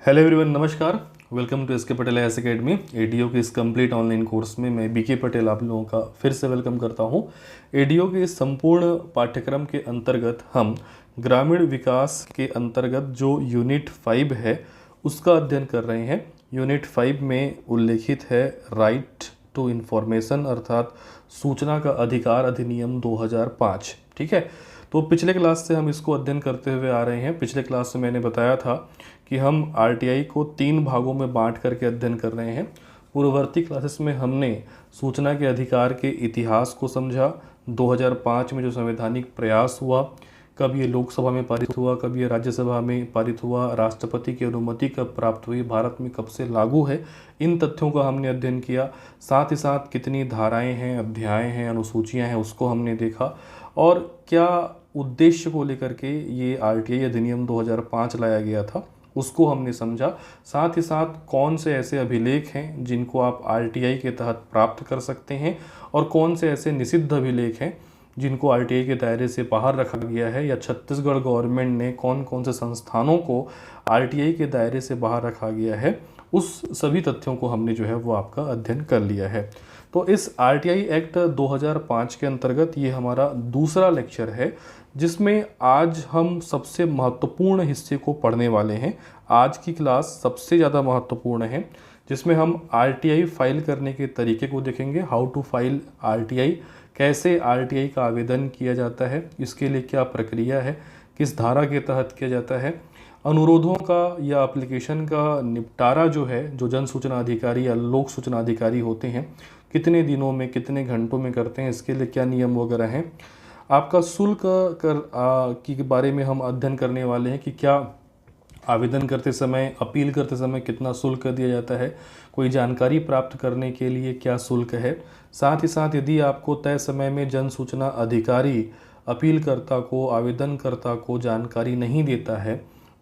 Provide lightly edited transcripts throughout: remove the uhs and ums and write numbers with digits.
Hello everyone, नमस्कार। Welcome to SK Patel IAS academy. ADO के इस कंप्लीट ऑनलाइन कोर्स में मैं बीके पटेल आप लोगों का फिर से वेलकम करता हूं। एडीओ के इस संपूर्ण पाठ्यक्रम के अंतर्गत हम ग्रामीण विकास के अंतर्गत जो यूनिट 5 है उसका अध्ययन कर रहे हैं। यूनिट 5 में उल्लेखित है राइट टू इन्फॉर्मेशन अर्थात सूचना का अधिकार अधिनियम 2005। ठीक है, तो पिछले क्लास से हम इसको अध्ययन करते हुए आ रहे हैं। पिछले क्लास में मैंने बताया था कि हम आरटीआई को 3 भागों में बांट करके अध्ययन कर रहे हैं। पूर्ववर्ती क्लासेस में हमने सूचना के अधिकार के इतिहास को समझा, 2005 में जो संवैधानिक प्रयास हुआ, कब ये लोकसभा में पारित हुआ, कब ये राज्यसभा में पारित हुआ, राष्ट्रपति की अनुमति कब प्राप्त हुई, भारत में कब से लागू है, इन तथ्यों का हमने अध्ययन किया। साथ ही साथ कितनी धाराएं हैं, अध्याय हैं, अनुसूचियां हैं, उसको हमने देखा और क्या उद्देश्य को लेकर के ये आरटीआई अधिनियम 2005 लाया गया था उसको हमने समझा। साथ ही साथ कौन से ऐसे अभिलेख हैं जिनको आप आरटीआई के तहत प्राप्त कर सकते हैं और कौन से ऐसे निषिद्ध अभिलेख हैं जिनको आरटीआई के दायरे से बाहर रखा गया है, या छत्तीसगढ़ गवर्नमेंट ने कौन कौन से संस्थानों को आरटीआई के दायरे से बाहर रखा गया है, उस सभी तथ्यों को हमने जो है वो आपका अध्ययन कर लिया है। तो इस आरटीआई एक्ट 2005 के अंतर्गत ये हमारा दूसरा लेक्चर है जिसमें आज हम सबसे महत्वपूर्ण हिस्से को पढ़ने वाले हैं। आज की क्लास सबसे ज़्यादा महत्वपूर्ण है जिसमें हम आरटीआई फाइल करने के तरीके को देखेंगे। हाउ टू फाइल आरटीआई, कैसे आरटीआई का आवेदन किया जाता है, इसके लिए क्या प्रक्रिया है, किस धारा के तहत किया जाता है, अनुरोधों का या एप्लीकेशन का निपटारा जो है, जो जन सूचना अधिकारी या लोक सूचना अधिकारी होते हैं, कितने दिनों में कितने घंटों में करते हैं, इसके लिए क्या नियम वगैरह हैं। आपका शुल्क के बारे में हम अध्ययन करने वाले हैं कि क्या आवेदन करते समय, अपील करते समय कितना शुल्क दिया जाता है, कोई जानकारी प्राप्त करने के लिए क्या शुल्क है। साथ ही साथ यदि आपको तय समय में जन सूचना अधिकारी अपीलकर्ता को, आवेदनकर्ता को जानकारी नहीं देता है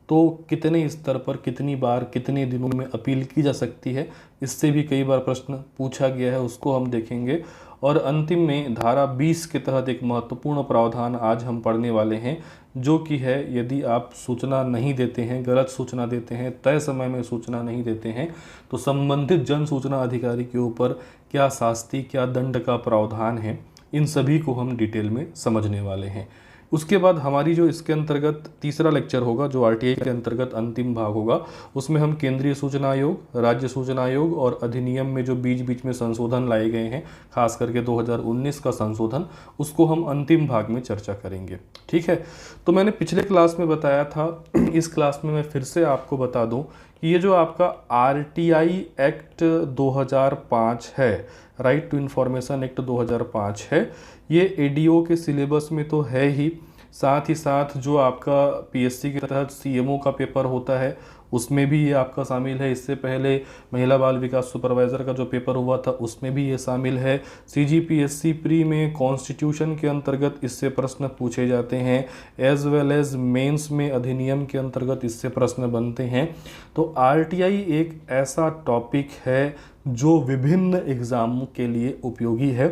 तो कितने स्तर पर, कितनी बार, कितने दिनों में अपील की जा सकती है, इससे भी कई बार प्रश्न पूछा गया है, उसको हम देखेंगे। और अंतिम में धारा 20 के तहत एक महत्वपूर्ण प्रावधान आज हम पढ़ने वाले हैं जो कि है यदि आप सूचना नहीं देते हैं, गलत सूचना देते हैं, तय समय में सूचना नहीं देते हैं तो संबंधित जन सूचना अधिकारी के ऊपर क्या शास्ति, क्या दंड का प्रावधान है, इन सभी को हम डिटेल में समझने वाले हैं। उसके बाद हमारी जो इसके अंतर्गत तीसरा लेक्चर होगा, जो आरटीआई के अंतर्गत अंतिम भाग होगा, उसमें हम केंद्रीय सूचना आयोग, राज्य सूचना आयोग और अधिनियम में जो बीच बीच में संशोधन लाए गए हैं, खास करके 2019 का संशोधन, उसको हम अंतिम भाग में चर्चा करेंगे। ठीक है, तो मैंने पिछले क्लास में बताया था, इस क्लास में मैं फिर से आपको बता दूं कि ये जो आपका आरटीआई एक्ट 2005 है, राइट टू इन्फॉर्मेशन एक्ट 2005 है, ये एडीओ के सिलेबस में तो है ही, साथ ही साथ जो आपका पीएससी के तहत सीएमओ का पेपर होता है उसमें भी ये आपका शामिल है। इससे पहले महिला बाल विकास सुपरवाइज़र का जो पेपर हुआ था उसमें भी ये शामिल है। सीजीपीएससी प्री में कॉन्स्टिट्यूशन के अंतर्गत इससे प्रश्न पूछे जाते हैं, एज वेल एज मेंस में अधिनियम के अंतर्गत इससे प्रश्न बनते हैं। तो आरटीआई एक ऐसा टॉपिक है जो विभिन्न एग्ज़ामों के लिए उपयोगी है।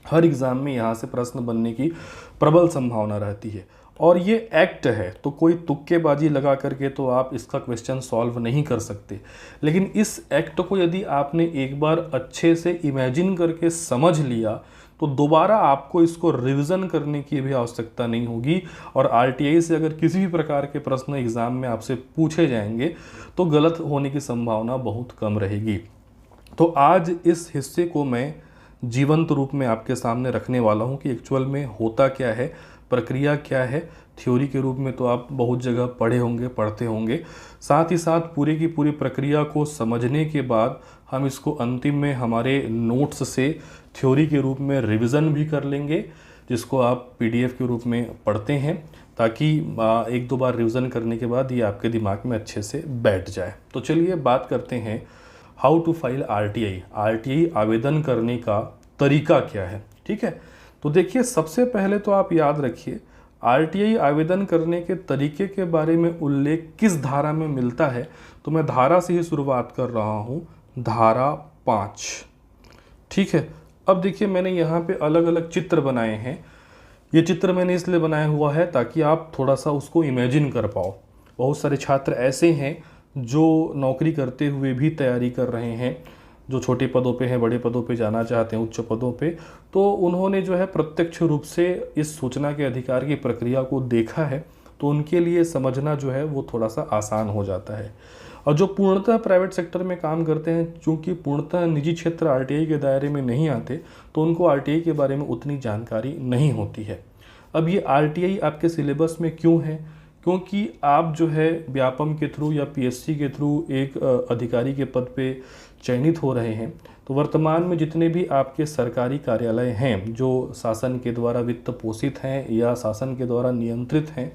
हर एग्ज़ाम में यहाँ से प्रश्न बनने की प्रबल संभावना रहती है और ये एक्ट है तो कोई तुक्केबाजी लगा करके तो आप इसका क्वेश्चन सॉल्व नहीं कर सकते। लेकिन इस एक्ट को यदि आपने एक बार अच्छे से इमेजिन करके समझ लिया तो दोबारा आपको इसको रिवीजन करने की भी आवश्यकता नहीं होगी। और आरटीआई से अगर किसी भी प्रकार के प्रश्न एग्ज़ाम में आपसे पूछे जाएंगे तो गलत होने की संभावना बहुत कम रहेगी। तो आज इस हिस्से को मैं जीवंत रूप में आपके सामने रखने वाला हूं कि एक्चुअल में होता क्या है, प्रक्रिया क्या है। थ्योरी के रूप में तो आप बहुत जगह पढ़े होंगे, पढ़ते होंगे। साथ ही साथ पूरी की पूरी प्रक्रिया को समझने के बाद हम इसको अंतिम में हमारे नोट्स से थ्योरी के रूप में रिवीजन भी कर लेंगे, जिसको आप पीडीएफ के रूप में पढ़ते हैं, ताकि एक दो बार रिवीजन करने के बाद ये आपके दिमाग में अच्छे से बैठ जाए। तो चलिए बात करते हैं how to file RTI. RTI आवेदन करने का तरीका क्या है। ठीक है, तो देखिए सबसे पहले तो आप याद रखिए आरटीआई आवेदन करने के तरीके के बारे में उल्लेख किस धारा में मिलता है। तो मैं धारा से ही शुरुआत कर रहा हूँ, धारा 5। ठीक है, अब देखिए मैंने यहाँ पे अलग अलग चित्र बनाए हैं। ये चित्र मैंने इसलिए बनाया हुआ है ताकि आप थोड़ा सा उसको इमेजिन कर पाओ। बहुत सारे छात्र ऐसे हैं जो नौकरी करते हुए भी तैयारी कर रहे हैं, जो छोटे पदों पे हैं, बड़े पदों पे जाना चाहते हैं, उच्च पदों पे, तो उन्होंने जो है प्रत्यक्ष रूप से इस सूचना के अधिकार की प्रक्रिया को देखा है, तो उनके लिए समझना जो है वो थोड़ा सा आसान हो जाता है। और जो पूर्णतः प्राइवेट सेक्टर में काम करते हैं, चूँकि पूर्णतः निजी क्षेत्र आरटीआई के दायरे में नहीं आते, तो उनको आरटीआई के बारे में उतनी जानकारी नहीं होती है। अब ये आरटीआई आपके सिलेबस में क्यों है? क्योंकि आप जो है व्यापम के थ्रू या पीएससी के थ्रू एक अधिकारी के पद पे चयनित हो रहे हैं। तो वर्तमान में जितने भी आपके सरकारी कार्यालय हैं जो शासन के द्वारा वित्त पोषित हैं या शासन के द्वारा नियंत्रित हैं,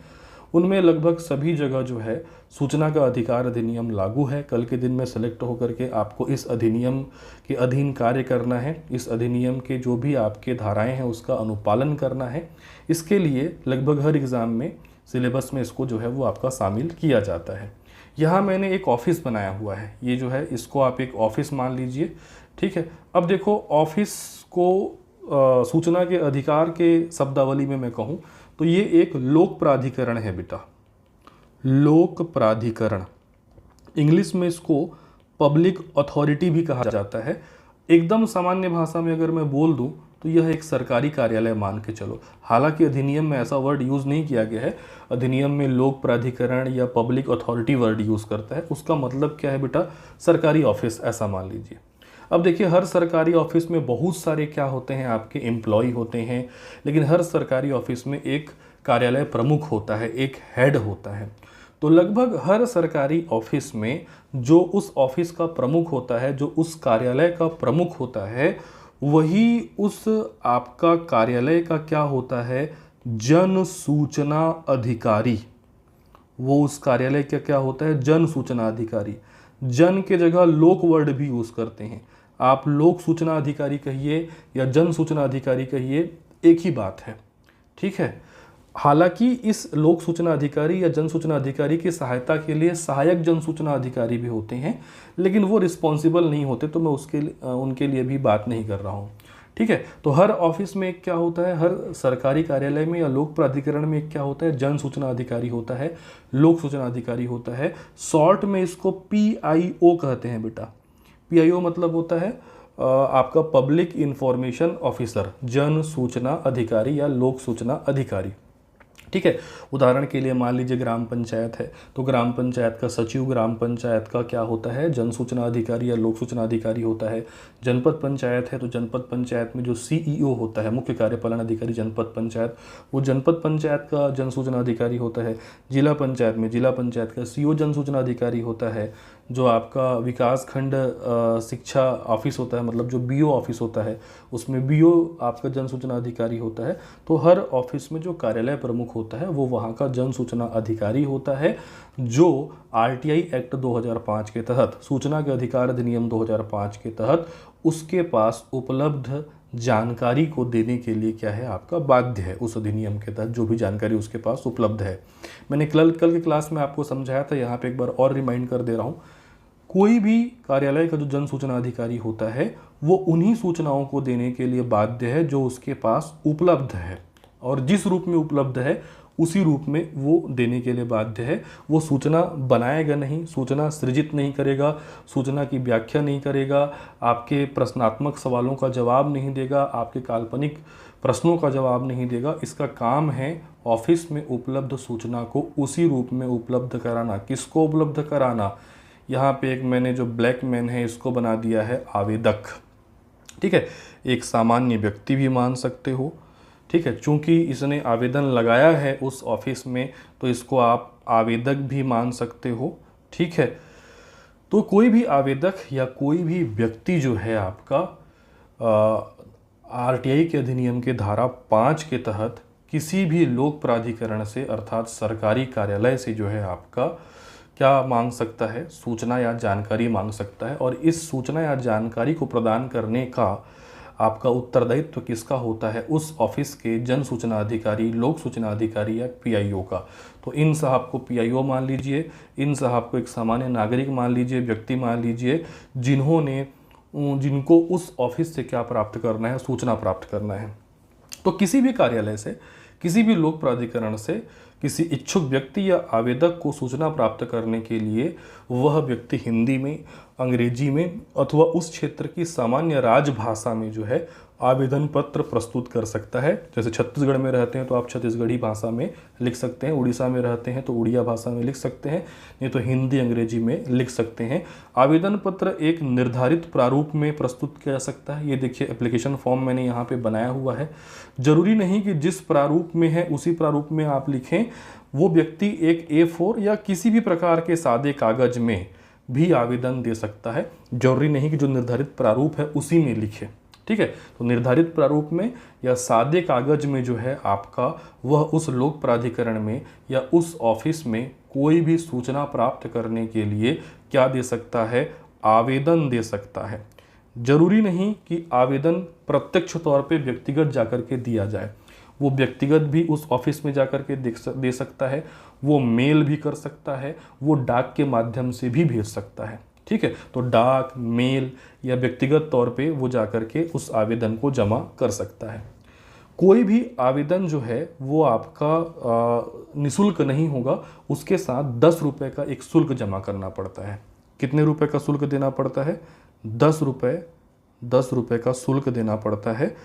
उनमें लगभग सभी जगह जो है सूचना का अधिकार अधिनियम लागू है। कल के दिन में सेलेक्ट होकर के आपको इस अधिनियम के अधीन कार्य करना है। इस अधिनियम के जो भी आपके धाराएं हैं उसका अनुपालन करना है। इसके लिए लगभग हर एग्ज़ाम में सिलेबस में इसको जो है वो आपका शामिल किया जाता है। यहाँ मैंने एक ऑफिस बनाया हुआ है, ये जो है इसको आप एक ऑफिस मान लीजिए, ठीक है। अब देखो, ऑफिस को सूचना के अधिकार के शब्दावली में मैं कहूँ तो ये एक लोक प्राधिकरण है बेटा। लोक प्राधिकरण, इंग्लिश में इसको पब्लिक अथॉरिटी भी कहा जाता है। एकदम सामान्य भाषा में अगर मैं बोल दूं तो यह एक सरकारी कार्यालय मान के चलो। हालांकि अधिनियम में ऐसा वर्ड यूज़ नहीं किया गया है। अधिनियम में लोक प्राधिकरण या पब्लिक अथॉरिटी वर्ड यूज़ करता है। उसका मतलब क्या है बेटा? सरकारी ऑफिस, ऐसा मान लीजिए। अब देखिए, हर सरकारी ऑफिस में बहुत सारे क्या होते हैं, आपके एम्प्लॉय होते हैं, लेकिन हर सरकारी ऑफिस में एक कार्यालय प्रमुख होता है, एक हेड होता है। तो लगभग हर सरकारी ऑफिस में जो उस ऑफिस का प्रमुख होता है, जो उस कार्यालय का प्रमुख होता है, वही उस आपका कार्यालय का क्या होता है? जन सूचना अधिकारी। वो उस कार्यालय का क्या होता है? जन सूचना अधिकारी। जन के जगह लोक वर्ड भी यूज़ करते हैं। आप लोक सूचना अधिकारी कहिए या जन सूचना अधिकारी कहिए, एक ही बात है, ठीक है। हालांकि इस लोक सूचना अधिकारी या जन सूचना अधिकारी की सहायता के लिए सहायक जन सूचना अधिकारी भी होते हैं, लेकिन वो रिस्पॉन्सिबल नहीं होते, तो मैं उनके लिए भी बात नहीं कर रहा हूँ, ठीक है। तो हर ऑफिस में एक क्या होता है, हर सरकारी कार्यालय में या लोक प्राधिकरण में एक क्या होता है? जन सूचना अधिकारी होता है, लोक सूचना अधिकारी होता है। शॉर्ट में इसको PIO कहते हैं बेटा। PIO मतलब होता है आपका पब्लिक इंफॉर्मेशन ऑफिसर, जन सूचना अधिकारी या लोक सूचना अधिकारी, ठीक है। उदाहरण के लिए मान लीजिए ग्राम पंचायत है, तो ग्राम पंचायत का सचिव ग्राम पंचायत का क्या होता है? जन सूचना अधिकारी या लोक सूचना अधिकारी होता है। जनपद पंचायत है तो जनपद पंचायत में जो CEO होता है, मुख्य कार्यपालन अधिकारी जनपद पंचायत, वो जनपद पंचायत का जन सूचना अधिकारी होता है। जिला पंचायत में जिला पंचायत का CO जन सूचना अधिकारी होता है। जो आपका विकास खंड शिक्षा ऑफिस होता है, मतलब जो BO ऑफिस होता है, उसमें BO आपका जन सूचना अधिकारी होता है। तो हर ऑफिस में जो कार्यालय प्रमुख होता है वो वहाँ का जन सूचना अधिकारी होता है, जो RTI एक्ट 2005 के तहत, सूचना के अधिकार अधिनियम 2005 के तहत उसके पास उपलब्ध जानकारी को देने के लिए क्या है, आपका बाध्य है। उस अधिनियम के तहत जो भी जानकारी उसके पास उपलब्ध है। मैंने कल के क्लास में आपको समझाया था, यहाँ पे एक बार और रिमाइंड कर दे रहा हूँ। कोई भी कार्यालय का जो जन सूचना अधिकारी होता है वो उन्हीं सूचनाओं को देने के लिए बाध्य है जो उसके पास उपलब्ध है, और जिस रूप में उपलब्ध है उसी रूप में वो देने के लिए बाध्य है। वो सूचना बनाएगा नहीं, सूचना सृजित नहीं करेगा, सूचना की व्याख्या नहीं करेगा, आपके प्रश्नात्मक सवालों का जवाब नहीं देगा, आपके काल्पनिक प्रश्नों का जवाब नहीं देगा। इसका काम है ऑफिस में उपलब्ध सूचना को उसी रूप में उपलब्ध कराना। किसको उपलब्ध कराना? यहाँ पे एक मैंने जो ब्लैक मैन है इसको बना दिया है आवेदक, ठीक है। एक सामान्य व्यक्ति भी मान सकते हो, ठीक है। चूंकि इसने आवेदन लगाया है उस ऑफिस में तो इसको आप आवेदक भी मान सकते हो, ठीक है। तो कोई भी आवेदक या कोई भी व्यक्ति जो है आपका RTI के अधिनियम के धारा 5 के तहत किसी भी लोक प्राधिकरण से अर्थात सरकारी कार्यालय से जो है आपका क्या मांग सकता है? सूचना या जानकारी मांग सकता है। और इस सूचना या जानकारी को प्रदान करने का आपका उत्तरदायित्व किसका होता है? उस ऑफिस के जन सूचना अधिकारी, लोक सूचना अधिकारी या PIO का। तो इन साहब को PIO मान लीजिए, इन साहब को एक सामान्य नागरिक मान लीजिए, व्यक्ति मान लीजिए, जिनको उस ऑफिस से क्या प्राप्त करना है? सूचना प्राप्त करना है। तो किसी भी कार्यालय से, किसी भी लोक प्राधिकरण से किसी इच्छुक व्यक्ति या आवेदक को सूचना प्राप्त करने के लिए वह व्यक्ति हिंदी में, अंग्रेजी में अथवा उस क्षेत्र की सामान्य राजभाषा में जो है आवेदन पत्र प्रस्तुत कर सकता है। जैसे छत्तीसगढ़ में रहते हैं तो आप छत्तीसगढ़ी भाषा में लिख सकते हैं, उड़ीसा में रहते हैं तो उड़िया भाषा में लिख सकते हैं, नहीं तो हिंदी अंग्रेजी में लिख सकते हैं। आवेदन पत्र एक निर्धारित प्रारूप में प्रस्तुत किया जा सकता है। ये देखिए एप्लीकेशन फॉर्म मैंने यहाँ पे बनाया हुआ है। जरूरी नहीं कि जिस प्रारूप में है उसी प्रारूप में आप लिखें। वो व्यक्ति एक A4 या किसी भी प्रकार के सादे कागज में भी आवेदन दे सकता है। जरूरी नहीं कि जो निर्धारित प्रारूप है उसी में लिखे, ठीक है। तो निर्धारित प्रारूप में या सादे कागज में जो है आपका वह उस लोक प्राधिकरण में या उस ऑफिस में कोई भी सूचना प्राप्त करने के लिए क्या दे सकता है, आवेदन दे सकता है। जरूरी नहीं कि आवेदन प्रत्यक्ष तौर पे व्यक्तिगत जाकर के दिया जाए, वो व्यक्तिगत भी उस ऑफिस में जाकर के दे सकता है, वो मेल भी कर सकता है, वो डाक के माध्यम से भी भेज सकता है, ठीक है। तो डाक, मेल या व्यक्तिगत तौर पे वो जाकर के उस आवेदन को जमा कर सकता है। कोई भी आवेदन जो है वो आपका निःशुल्क नहीं होगा, उसके साथ 10 रुपये का एक शुल्क जमा करना पड़ता है। कितने रुपए का शुल्क देना पड़ता है? 10 रुपये का शुल्क देना पड़ता है।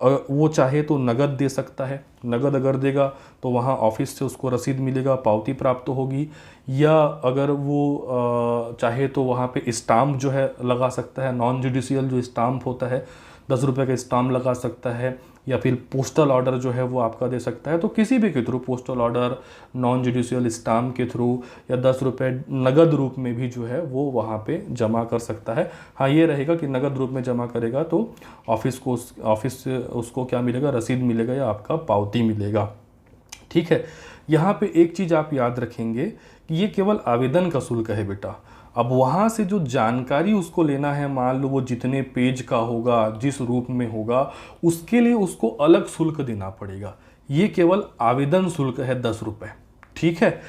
वो चाहे तो नगद दे सकता है, नगद अगर देगा तो वहाँ ऑफिस से उसको रसीद मिलेगा, पावती प्राप्त होगी, या अगर वो चाहे तो वहाँ पे स्टाम्प जो है लगा सकता है, नॉन जुडिशियल जो स्टाम्प होता है 10 रुपये का स्टाम्प लगा सकता है, या फिर पोस्टल ऑर्डर जो है वो आपका दे सकता है। तो किसी भी के through, postal order, non judicial stamp के थ्रू या 10 रुपये नगद रूप में भी जो है वो वहाँ पे जमा कर सकता है। हाँ, ये रहेगा कि नगद रूप में जमा करेगा तो ऑफिस से उसको क्या मिलेगा, रसीद मिलेगा या आपका पावती मिलेगा, ठीक है। यहाँ पे एक चीज़ आप याद रखेंगे कि ये केवल आवेदन का शुल्क है बेटा। अब वहाँ से जो जानकारी उसको लेना है, मान लो वो जितने पेज का होगा, जिस रूप में होगा, उसके लिए उसको अलग शुल्क देना पड़ेगा। ये केवल आवेदन शुल्क है 10 रुपये, ठीक है।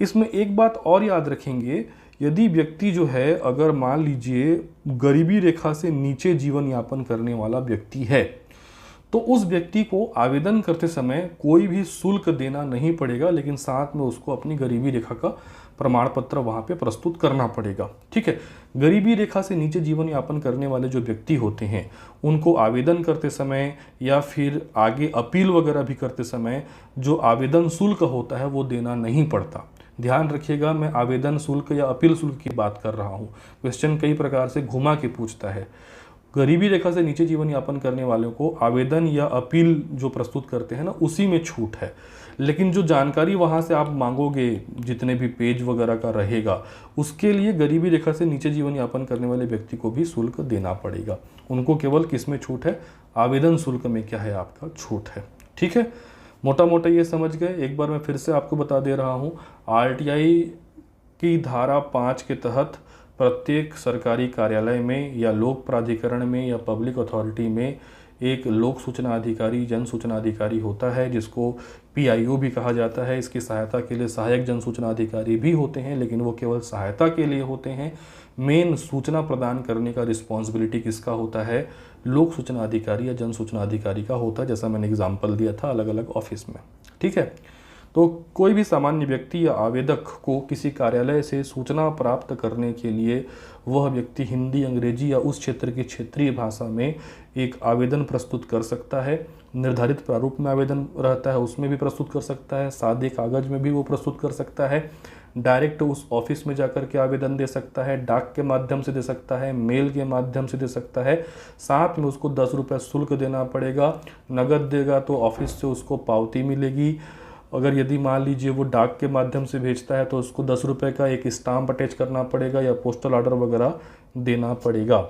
इसमें एक बात और याद रखेंगे, यदि व्यक्ति जो है अगर मान लीजिए गरीबी रेखा से नीचे जीवन यापन करने वाला व्यक्ति है तो उस व्यक्ति को आवेदन करते समय कोई भी शुल्क देना नहीं पड़ेगा, लेकिन साथ में उसको अपनी गरीबी रेखा का प्रमाण पत्र वहाँ पे प्रस्तुत करना पड़ेगा, ठीक है। गरीबी रेखा से नीचे जीवन यापन करने वाले जो व्यक्ति होते हैं उनको आवेदन करते समय या फिर आगे अपील वगैरह भी करते समय जो आवेदन शुल्क होता है वो देना नहीं पड़ता। ध्यान रखिएगा, मैं आवेदन शुल्क या अपील शुल्क की बात कर रहा हूँ। क्वेश्चन कई प्रकार से घुमा के पूछता है। गरीबी रेखा से नीचे जीवन यापन करने वालों को आवेदन या अपील जो प्रस्तुत करते हैं ना, उसी में छूट है, लेकिन जो जानकारी वहाँ से आप मांगोगे, जितने भी पेज वगैरह का रहेगा, उसके लिए गरीबी रेखा से नीचे जीवन यापन करने वाले व्यक्ति को भी शुल्क देना पड़ेगा। उनको केवल किस में छूट है? आवेदन शुल्क में क्या है, आपका छूट है, ठीक है। मोटा मोटा ये समझ गए। एक बार मैं फिर से आपको बता दे रहा हूँ, RTI की धारा 5 के तहत प्रत्येक सरकारी कार्यालय में या लोक प्राधिकरण में या पब्लिक अथॉरिटी में एक लोक सूचना अधिकारी, जन सूचना अधिकारी होता है, जिसको PIO भी कहा जाता है। इसकी सहायता के लिए सहायक जन सूचना अधिकारी भी होते हैं, लेकिन वो केवल सहायता के लिए होते हैं। मेन सूचना प्रदान करने का रिस्पॉन्सिबिलिटी किसका होता है? लोक सूचना अधिकारी या जन सूचना अधिकारी का होता है, जैसा मैंने एग्जाम्पल दिया था अलग अलग ऑफिस में, ठीक है। तो कोई भी सामान्य व्यक्ति या आवेदक को किसी कार्यालय से सूचना प्राप्त करने के लिए वह व्यक्ति हिंदी, अंग्रेजी या उस क्षेत्र की क्षेत्रीय भाषा में एक आवेदन प्रस्तुत कर सकता है। निर्धारित प्रारूप में आवेदन रहता है, उसमें भी प्रस्तुत कर सकता है, सादे कागज में भी वो प्रस्तुत कर सकता है, डायरेक्ट उस ऑफिस में जाकर के आवेदन दे सकता है, डाक के माध्यम से दे सकता है, मेल के माध्यम से दे सकता है। साथ में उसको 10 रुपये शुल्क देना पड़ेगा। नगद देगा तो ऑफिस से उसको पावती मिलेगी। अगर यदि मान लीजिए वो डाक के माध्यम से भेजता है तो उसको 10 रुपये का एक स्टाम्प अटैच करना पड़ेगा या पोस्टल ऑर्डर वगैरह देना पड़ेगा।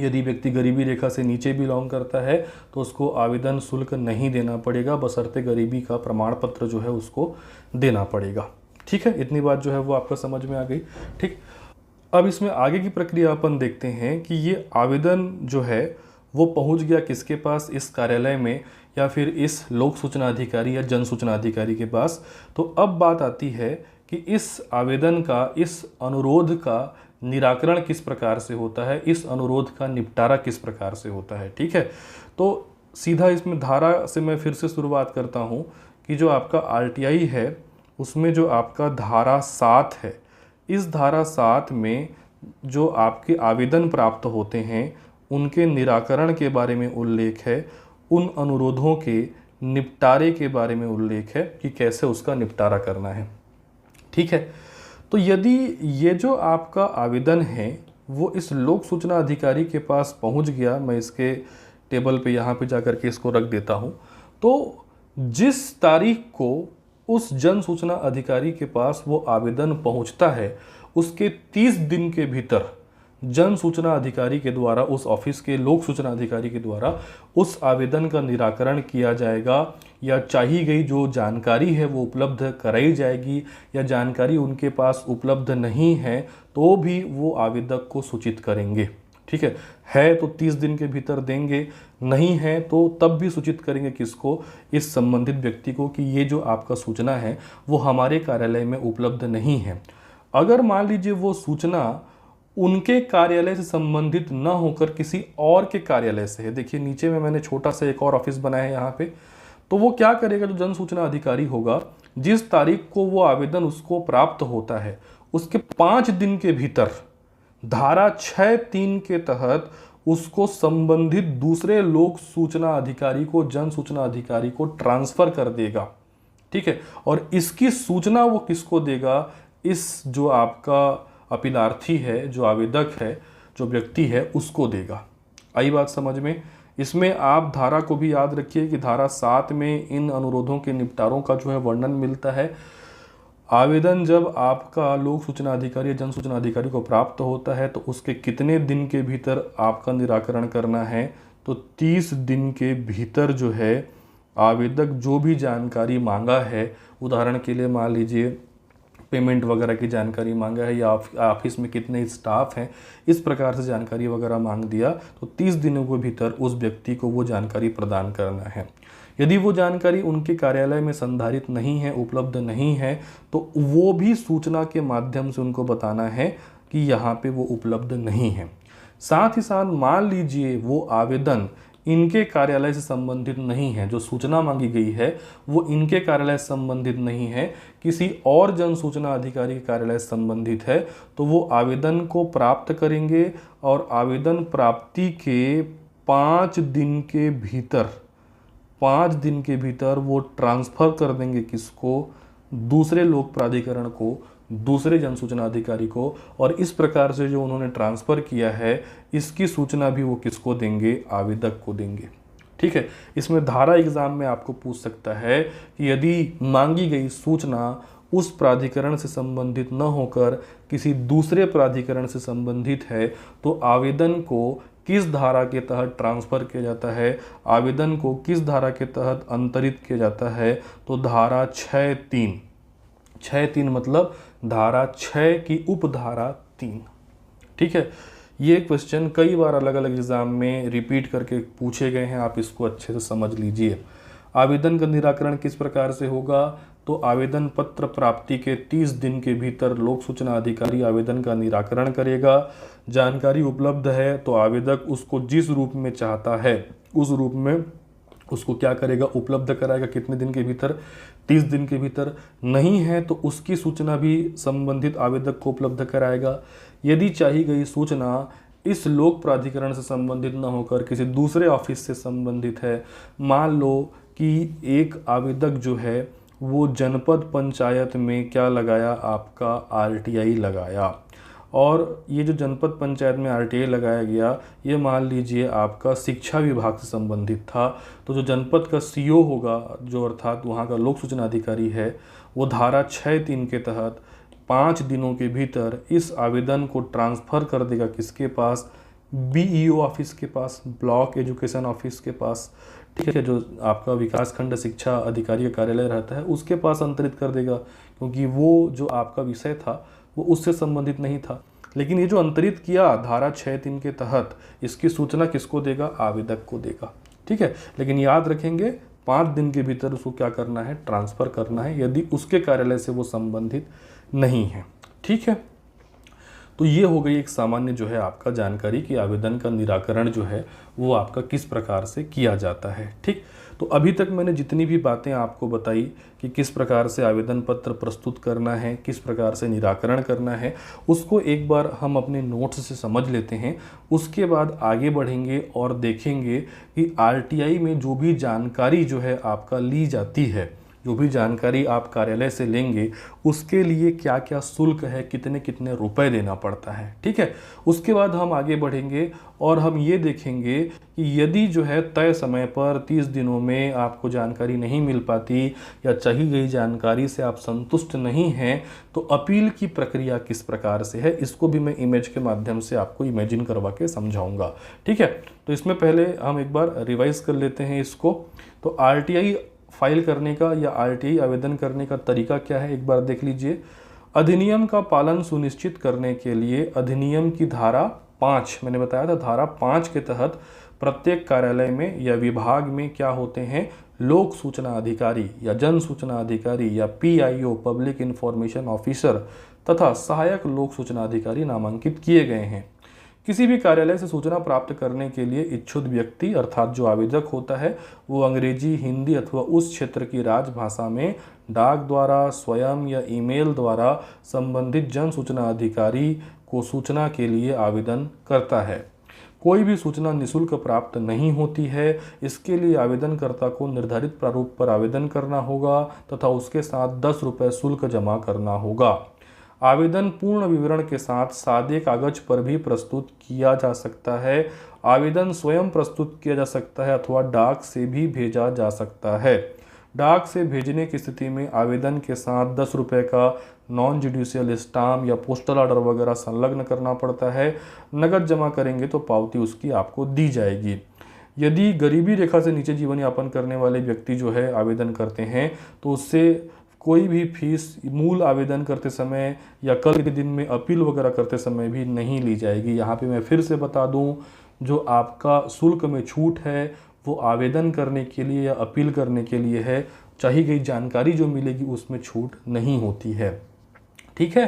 यदि व्यक्ति गरीबी रेखा से नीचे बिलोंग करता है तो उसको आवेदन शुल्क नहीं देना पड़ेगा, बशर्ते गरीबी का प्रमाण पत्र जो है उसको देना पड़ेगा, ठीक है। इतनी बात जो है वो आपका समझ में आ गई, ठीक। अब इसमें आगे की प्रक्रिया अपन देखते हैं कि ये आवेदन जो है वो पहुंच गया किसके पास, इस कार्यालय में या फिर इस लोक सूचना अधिकारी या जन सूचना अधिकारी के पास। तो अब बात आती है कि इस आवेदन का, इस अनुरोध का निराकरण किस प्रकार से होता है, इस अनुरोध का निपटारा किस प्रकार से होता है, ठीक है। तो सीधा इसमें धारा से मैं फिर से शुरुआत करता हूँ कि जो आपका आरटीआई है उसमें जो आपका धारा 7 है, इस धारा 7 में जो आपके आवेदन प्राप्त होते हैं उनके निराकरण के बारे में उल्लेख है, उन अनुरोधों के निपटारे के बारे में उल्लेख है कि कैसे उसका निपटारा करना है। ठीक है, तो यदि ये जो आपका आवेदन है वो इस लोक सूचना अधिकारी के पास पहुंच गया, मैं इसके टेबल पे यहाँ पे जाकर के इसको रख देता हूँ, तो जिस तारीख को उस जन सूचना अधिकारी के पास वो आवेदन पहुंचता है उसके 30 दिन के भीतर जन सूचना अधिकारी के द्वारा, उस ऑफिस के लोक सूचना अधिकारी के द्वारा उस आवेदन का निराकरण किया जाएगा, या चाहिए गई जो जानकारी है वो उपलब्ध कराई जाएगी, या जानकारी उनके पास उपलब्ध नहीं है तो भी वो आवेदक को सूचित करेंगे। ठीक है तो 30 दिन के भीतर देंगे, नहीं है तो तब भी सूचित करेंगे किसको, इस संबंधित व्यक्ति को, कि ये जो आपका सूचना है वो हमारे कार्यालय में उपलब्ध नहीं है। अगर मान लीजिए वो सूचना उनके कार्यालय से संबंधित न होकर किसी और के कार्यालय से है, देखिए नीचे में मैंने छोटा सा एक और ऑफिस बनाया है यहाँ पे, तो वो क्या करेगा, जो जन सूचना अधिकारी होगा, जिस तारीख को वो आवेदन उसको प्राप्त होता है उसके 5 दिन के भीतर धारा 6(3) के तहत उसको संबंधित दूसरे लोक सूचना अधिकारी को, जन सूचना अधिकारी को ट्रांसफर कर देगा। ठीक है, और इसकी सूचना वो किसको देगा, इस जो आपका अपीलार्थी है, जो आवेदक है, जो व्यक्ति है, उसको देगा। आई बात समझ में। इसमें आप धारा को भी याद रखिए कि धारा 7 में इन अनुरोधों के निपटारों का जो है वर्णन मिलता है। आवेदन जब आपका लोक सूचना अधिकारी या जन सूचना अधिकारी को प्राप्त होता है तो उसके कितने दिन के भीतर आपका निराकरण करना है, तो 30 दिन के भीतर जो है आवेदक जो भी जानकारी मांगा है, उदाहरण के लिए मान लीजिए पेमेंट वगैरह की जानकारी मांगा है, या ऑफिस में कितने स्टाफ हैं, इस प्रकार से जानकारी वगैरह मांग दिया, तो 30 दिनों के भीतर उस व्यक्ति को वो जानकारी प्रदान करना है। यदि वो जानकारी उनके कार्यालय में संधारित नहीं है, उपलब्ध नहीं है, तो वो भी सूचना के माध्यम से उनको बताना है कि यहाँ पे वो उपलब्ध नहीं है। साथ ही साथ मान लीजिए वो आवेदन इनके कार्यालय से संबंधित नहीं है, जो सूचना मांगी गई है वो इनके कार्यालय से संबंधित नहीं है, किसी और जन सूचना अधिकारी के कार्यालय से संबंधित है, तो वो आवेदन को प्राप्त करेंगे और आवेदन प्राप्ति के 5 दिन के भीतर वो ट्रांसफ़र कर देंगे किसको, दूसरे लोक प्राधिकरण को, दूसरे जन सूचना अधिकारी को, और इस प्रकार से जो उन्होंने ट्रांसफ़र किया है इसकी सूचना भी वो किसको देंगे, आवेदक को देंगे। ठीक है, इसमें धारा एग्जाम में आपको पूछ सकता है कि यदि मांगी गई सूचना उस प्राधिकरण से संबंधित न होकर किसी दूसरे प्राधिकरण से संबंधित है तो आवेदन को किस धारा के तहत ट्रांसफ़र किया जाता है, आवेदन को किस धारा के तहत अंतरित किया जाता है, तो धारा 6(3) मतलब धारा 6 की उपधारा 3। ठीक है, ये क्वेश्चन कई बार अलग अलग एग्जाम में रिपीट करके पूछे गए हैं, आप इसको अच्छे से समझ लीजिए। आवेदन का निराकरण किस प्रकार से होगा, तो आवेदन पत्र प्राप्ति के 30 दिन के भीतर लोक सूचना अधिकारी आवेदन का निराकरण करेगा। जानकारी उपलब्ध है तो आवेदक उसको जिस रूप में चाहता है उस रूप में उसको क्या करेगा, उपलब्ध कराएगा। कितने दिन के भीतर, 30 दिन के भीतर। नहीं है तो उसकी सूचना भी संबंधित आवेदक को उपलब्ध कराएगा। यदि चाहिए गई सूचना इस लोक प्राधिकरण से संबंधित न होकर किसी दूसरे ऑफिस से संबंधित है, मान लो कि एक आवेदक जो है वो जनपद पंचायत में क्या लगाया, आपका आरटीआई लगाया, और ये जो जनपद पंचायत में आरटीआई लगाया गया ये मान लीजिए आपका शिक्षा विभाग से संबंधित था, तो जो जनपद का सीओ होगा, जो अर्थात वहाँ का लोक सूचना अधिकारी है, वो धारा 6(3) के तहत 5 दिनों के भीतर इस आवेदन को ट्रांसफ़र कर देगा किसके पास, बीईओ ऑफिस के पास, ब्लॉक एजुकेशन ऑफिस के पास। ठीक है, जो आपका विकासखंड शिक्षा अधिकारी का कार्यालय रहता है उसके पास अंतरित कर देगा, क्योंकि वो जो आपका विषय था वो उससे संबंधित नहीं था। लेकिन ये जो अंतरित किया धारा 6(3) के तहत, इसकी सूचना किसको देगा, आवेदक को देगा। ठीक है, लेकिन याद रखेंगे 5 दिन के भीतर उसको क्या करना है, ट्रांसफ़र करना है, यदि उसके कार्यालय से वो संबंधित नहीं है। ठीक है, तो ये हो गई एक सामान्य जो है आपका जानकारी कि आवेदन का निराकरण जो है वो आपका किस प्रकार से किया जाता है। ठीक, तो अभी तक मैंने जितनी भी बातें आपको बताई कि किस प्रकार से आवेदन पत्र प्रस्तुत करना है, किस प्रकार से निराकरण करना है, उसको एक बार हम अपने नोट्स से समझ लेते हैं। उसके बाद आगे बढ़ेंगे और देखेंगे कि आरटीआई में जो भी जानकारी जो है आपका ली जाती है, जो भी जानकारी आप कार्यालय से लेंगे, उसके लिए क्या क्या शुल्क है, कितने कितने रुपए देना पड़ता है। ठीक है, उसके बाद हम आगे बढ़ेंगे और हम ये देखेंगे कि यदि जो है तय समय पर 30 दिनों में आपको जानकारी नहीं मिल पाती या चाहिए गई जानकारी से आप संतुष्ट नहीं हैं, तो अपील की प्रक्रिया किस प्रकार से है, इसको भी मैं इमेज के माध्यम से आपको इमेजिन करवा के समझाऊंगा। ठीक है, तो इसमें पहले हम एक बार रिवाइज कर लेते हैं इसको। तो आरटीआई फाइल करने का या आरटीआई आवेदन करने का तरीका क्या है, एक बार देख लीजिए। अधिनियम का पालन सुनिश्चित करने के लिए अधिनियम की धारा 5, मैंने बताया था धारा 5 के तहत प्रत्येक कार्यालय में या विभाग में क्या होते हैं, लोक सूचना अधिकारी या जन सूचना अधिकारी या पीआईओ पब्लिक इंफॉर्मेशन ऑफिसर तथा सहायक लोक सूचना अधिकारी नामांकित किए गए हैं। किसी भी कार्यालय से सूचना प्राप्त करने के लिए इच्छुक व्यक्ति अर्थात जो आवेदक होता है वो अंग्रेजी, हिंदी अथवा उस क्षेत्र की राजभाषा में डाक द्वारा, स्वयं या ईमेल द्वारा संबंधित जन सूचना अधिकारी को सूचना के लिए आवेदन करता है। कोई भी सूचना निःशुल्क प्राप्त नहीं होती है। इसके लिए आवेदनकर्ता को निर्धारित प्रारूप पर आवेदन करना होगा तथा उसके साथ 10 रुपये शुल्क जमा करना होगा। आवेदन पूर्ण विवरण के साथ सादे कागज पर भी प्रस्तुत किया जा सकता है। आवेदन स्वयं प्रस्तुत किया जा सकता है अथवा डाक से भी भेजा जा सकता है। डाक से भेजने की स्थिति में आवेदन के साथ 10 रुपये का नॉन जुडिशियल स्टाम्प या पोस्टल ऑर्डर वगैरह संलग्न करना पड़ता है। नकद जमा करेंगे तो पावती उसकी आपको दी जाएगी। यदि गरीबी रेखा से नीचे जीवन यापन करने वाले व्यक्ति जो है आवेदन करते हैं तो उससे कोई भी फीस मूल आवेदन करते समय या कल के दिन में अपील वगैरह करते समय भी नहीं ली जाएगी। यहाँ पे मैं फिर से बता दूँ, जो आपका शुल्क में छूट है वो आवेदन करने के लिए या अपील करने के लिए है। चाहिए गई जानकारी जो मिलेगी उसमें छूट नहीं होती है। ठीक है,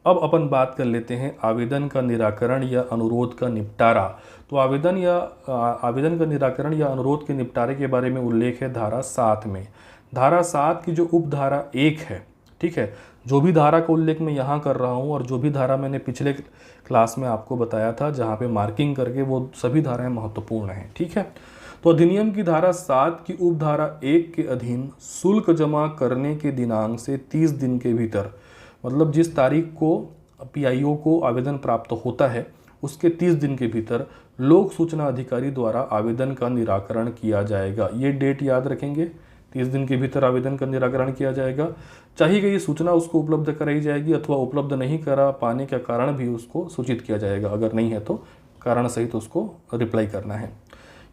अब अपन बात कर लेते हैं आवेदन का निराकरण या अनुरोध का निपटारा। तो आवेदन का निराकरण या अनुरोध के निपटारे के बारे में उल्लेख है धारा 7 में। धारा 7 की जो उपधारा 1 है, ठीक है, जो भी धारा का उल्लेख मैं यहाँ कर रहा हूँ और जो भी धारा मैंने पिछले क्लास में आपको बताया था जहाँ पे मार्किंग करके, वो सभी धाराएं महत्वपूर्ण हैं। ठीक है, तो अधिनियम की धारा 7 की उपधारा 1 के अधीन शुल्क जमा करने के दिनांक से 30 दिन के भीतर, मतलब जिस तारीख को पीआईओ को आवेदन प्राप्त होता है उसके 30 दिन के भीतर लोक सूचना अधिकारी द्वारा आवेदन का निराकरण किया जाएगा। ये डेट याद रखेंगे, 30 दिन के भीतर आवेदन का निराकरण किया जाएगा। चाहिए गई सूचना उसको उपलब्ध कराई जाएगी अथवा उपलब्ध नहीं करा पाने का कारण भी उसको सूचित किया जाएगा। अगर नहीं है तो कारण सहित उसको रिप्लाई करना है।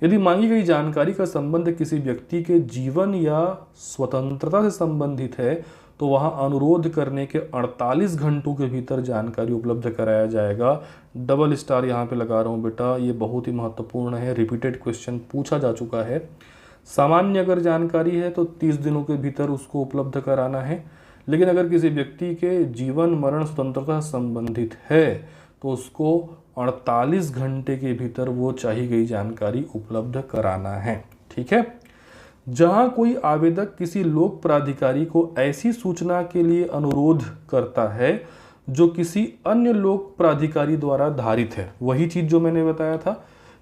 यदि मांगी गई जानकारी का संबंध किसी व्यक्ति के जीवन या स्वतंत्रता से संबंधित है तो वहां अनुरोध करने के 48 घंटों के भीतर जानकारी उपलब्ध कराया जाएगा। डबल स्टार यहाँ पे लगा रहा हूँ बेटा, ये बहुत ही महत्वपूर्ण है, रिपीटेड क्वेश्चन पूछा जा चुका है। सामान्य अगर जानकारी है तो 30 दिनों के भीतर उसको उपलब्ध कराना है, लेकिन अगर किसी व्यक्ति के जीवन मरण स्वतंत्रता से संबंधित है तो उसको 48 घंटे के भीतर वो चाहिए गई जानकारी उपलब्ध कराना है। ठीक है, जहां कोई आवेदक किसी लोक प्राधिकारी को ऐसी सूचना के लिए अनुरोध करता है जो किसी अन्य लोक प्राधिकारी द्वारा धारित है, वही चीज़ जो मैंने बताया था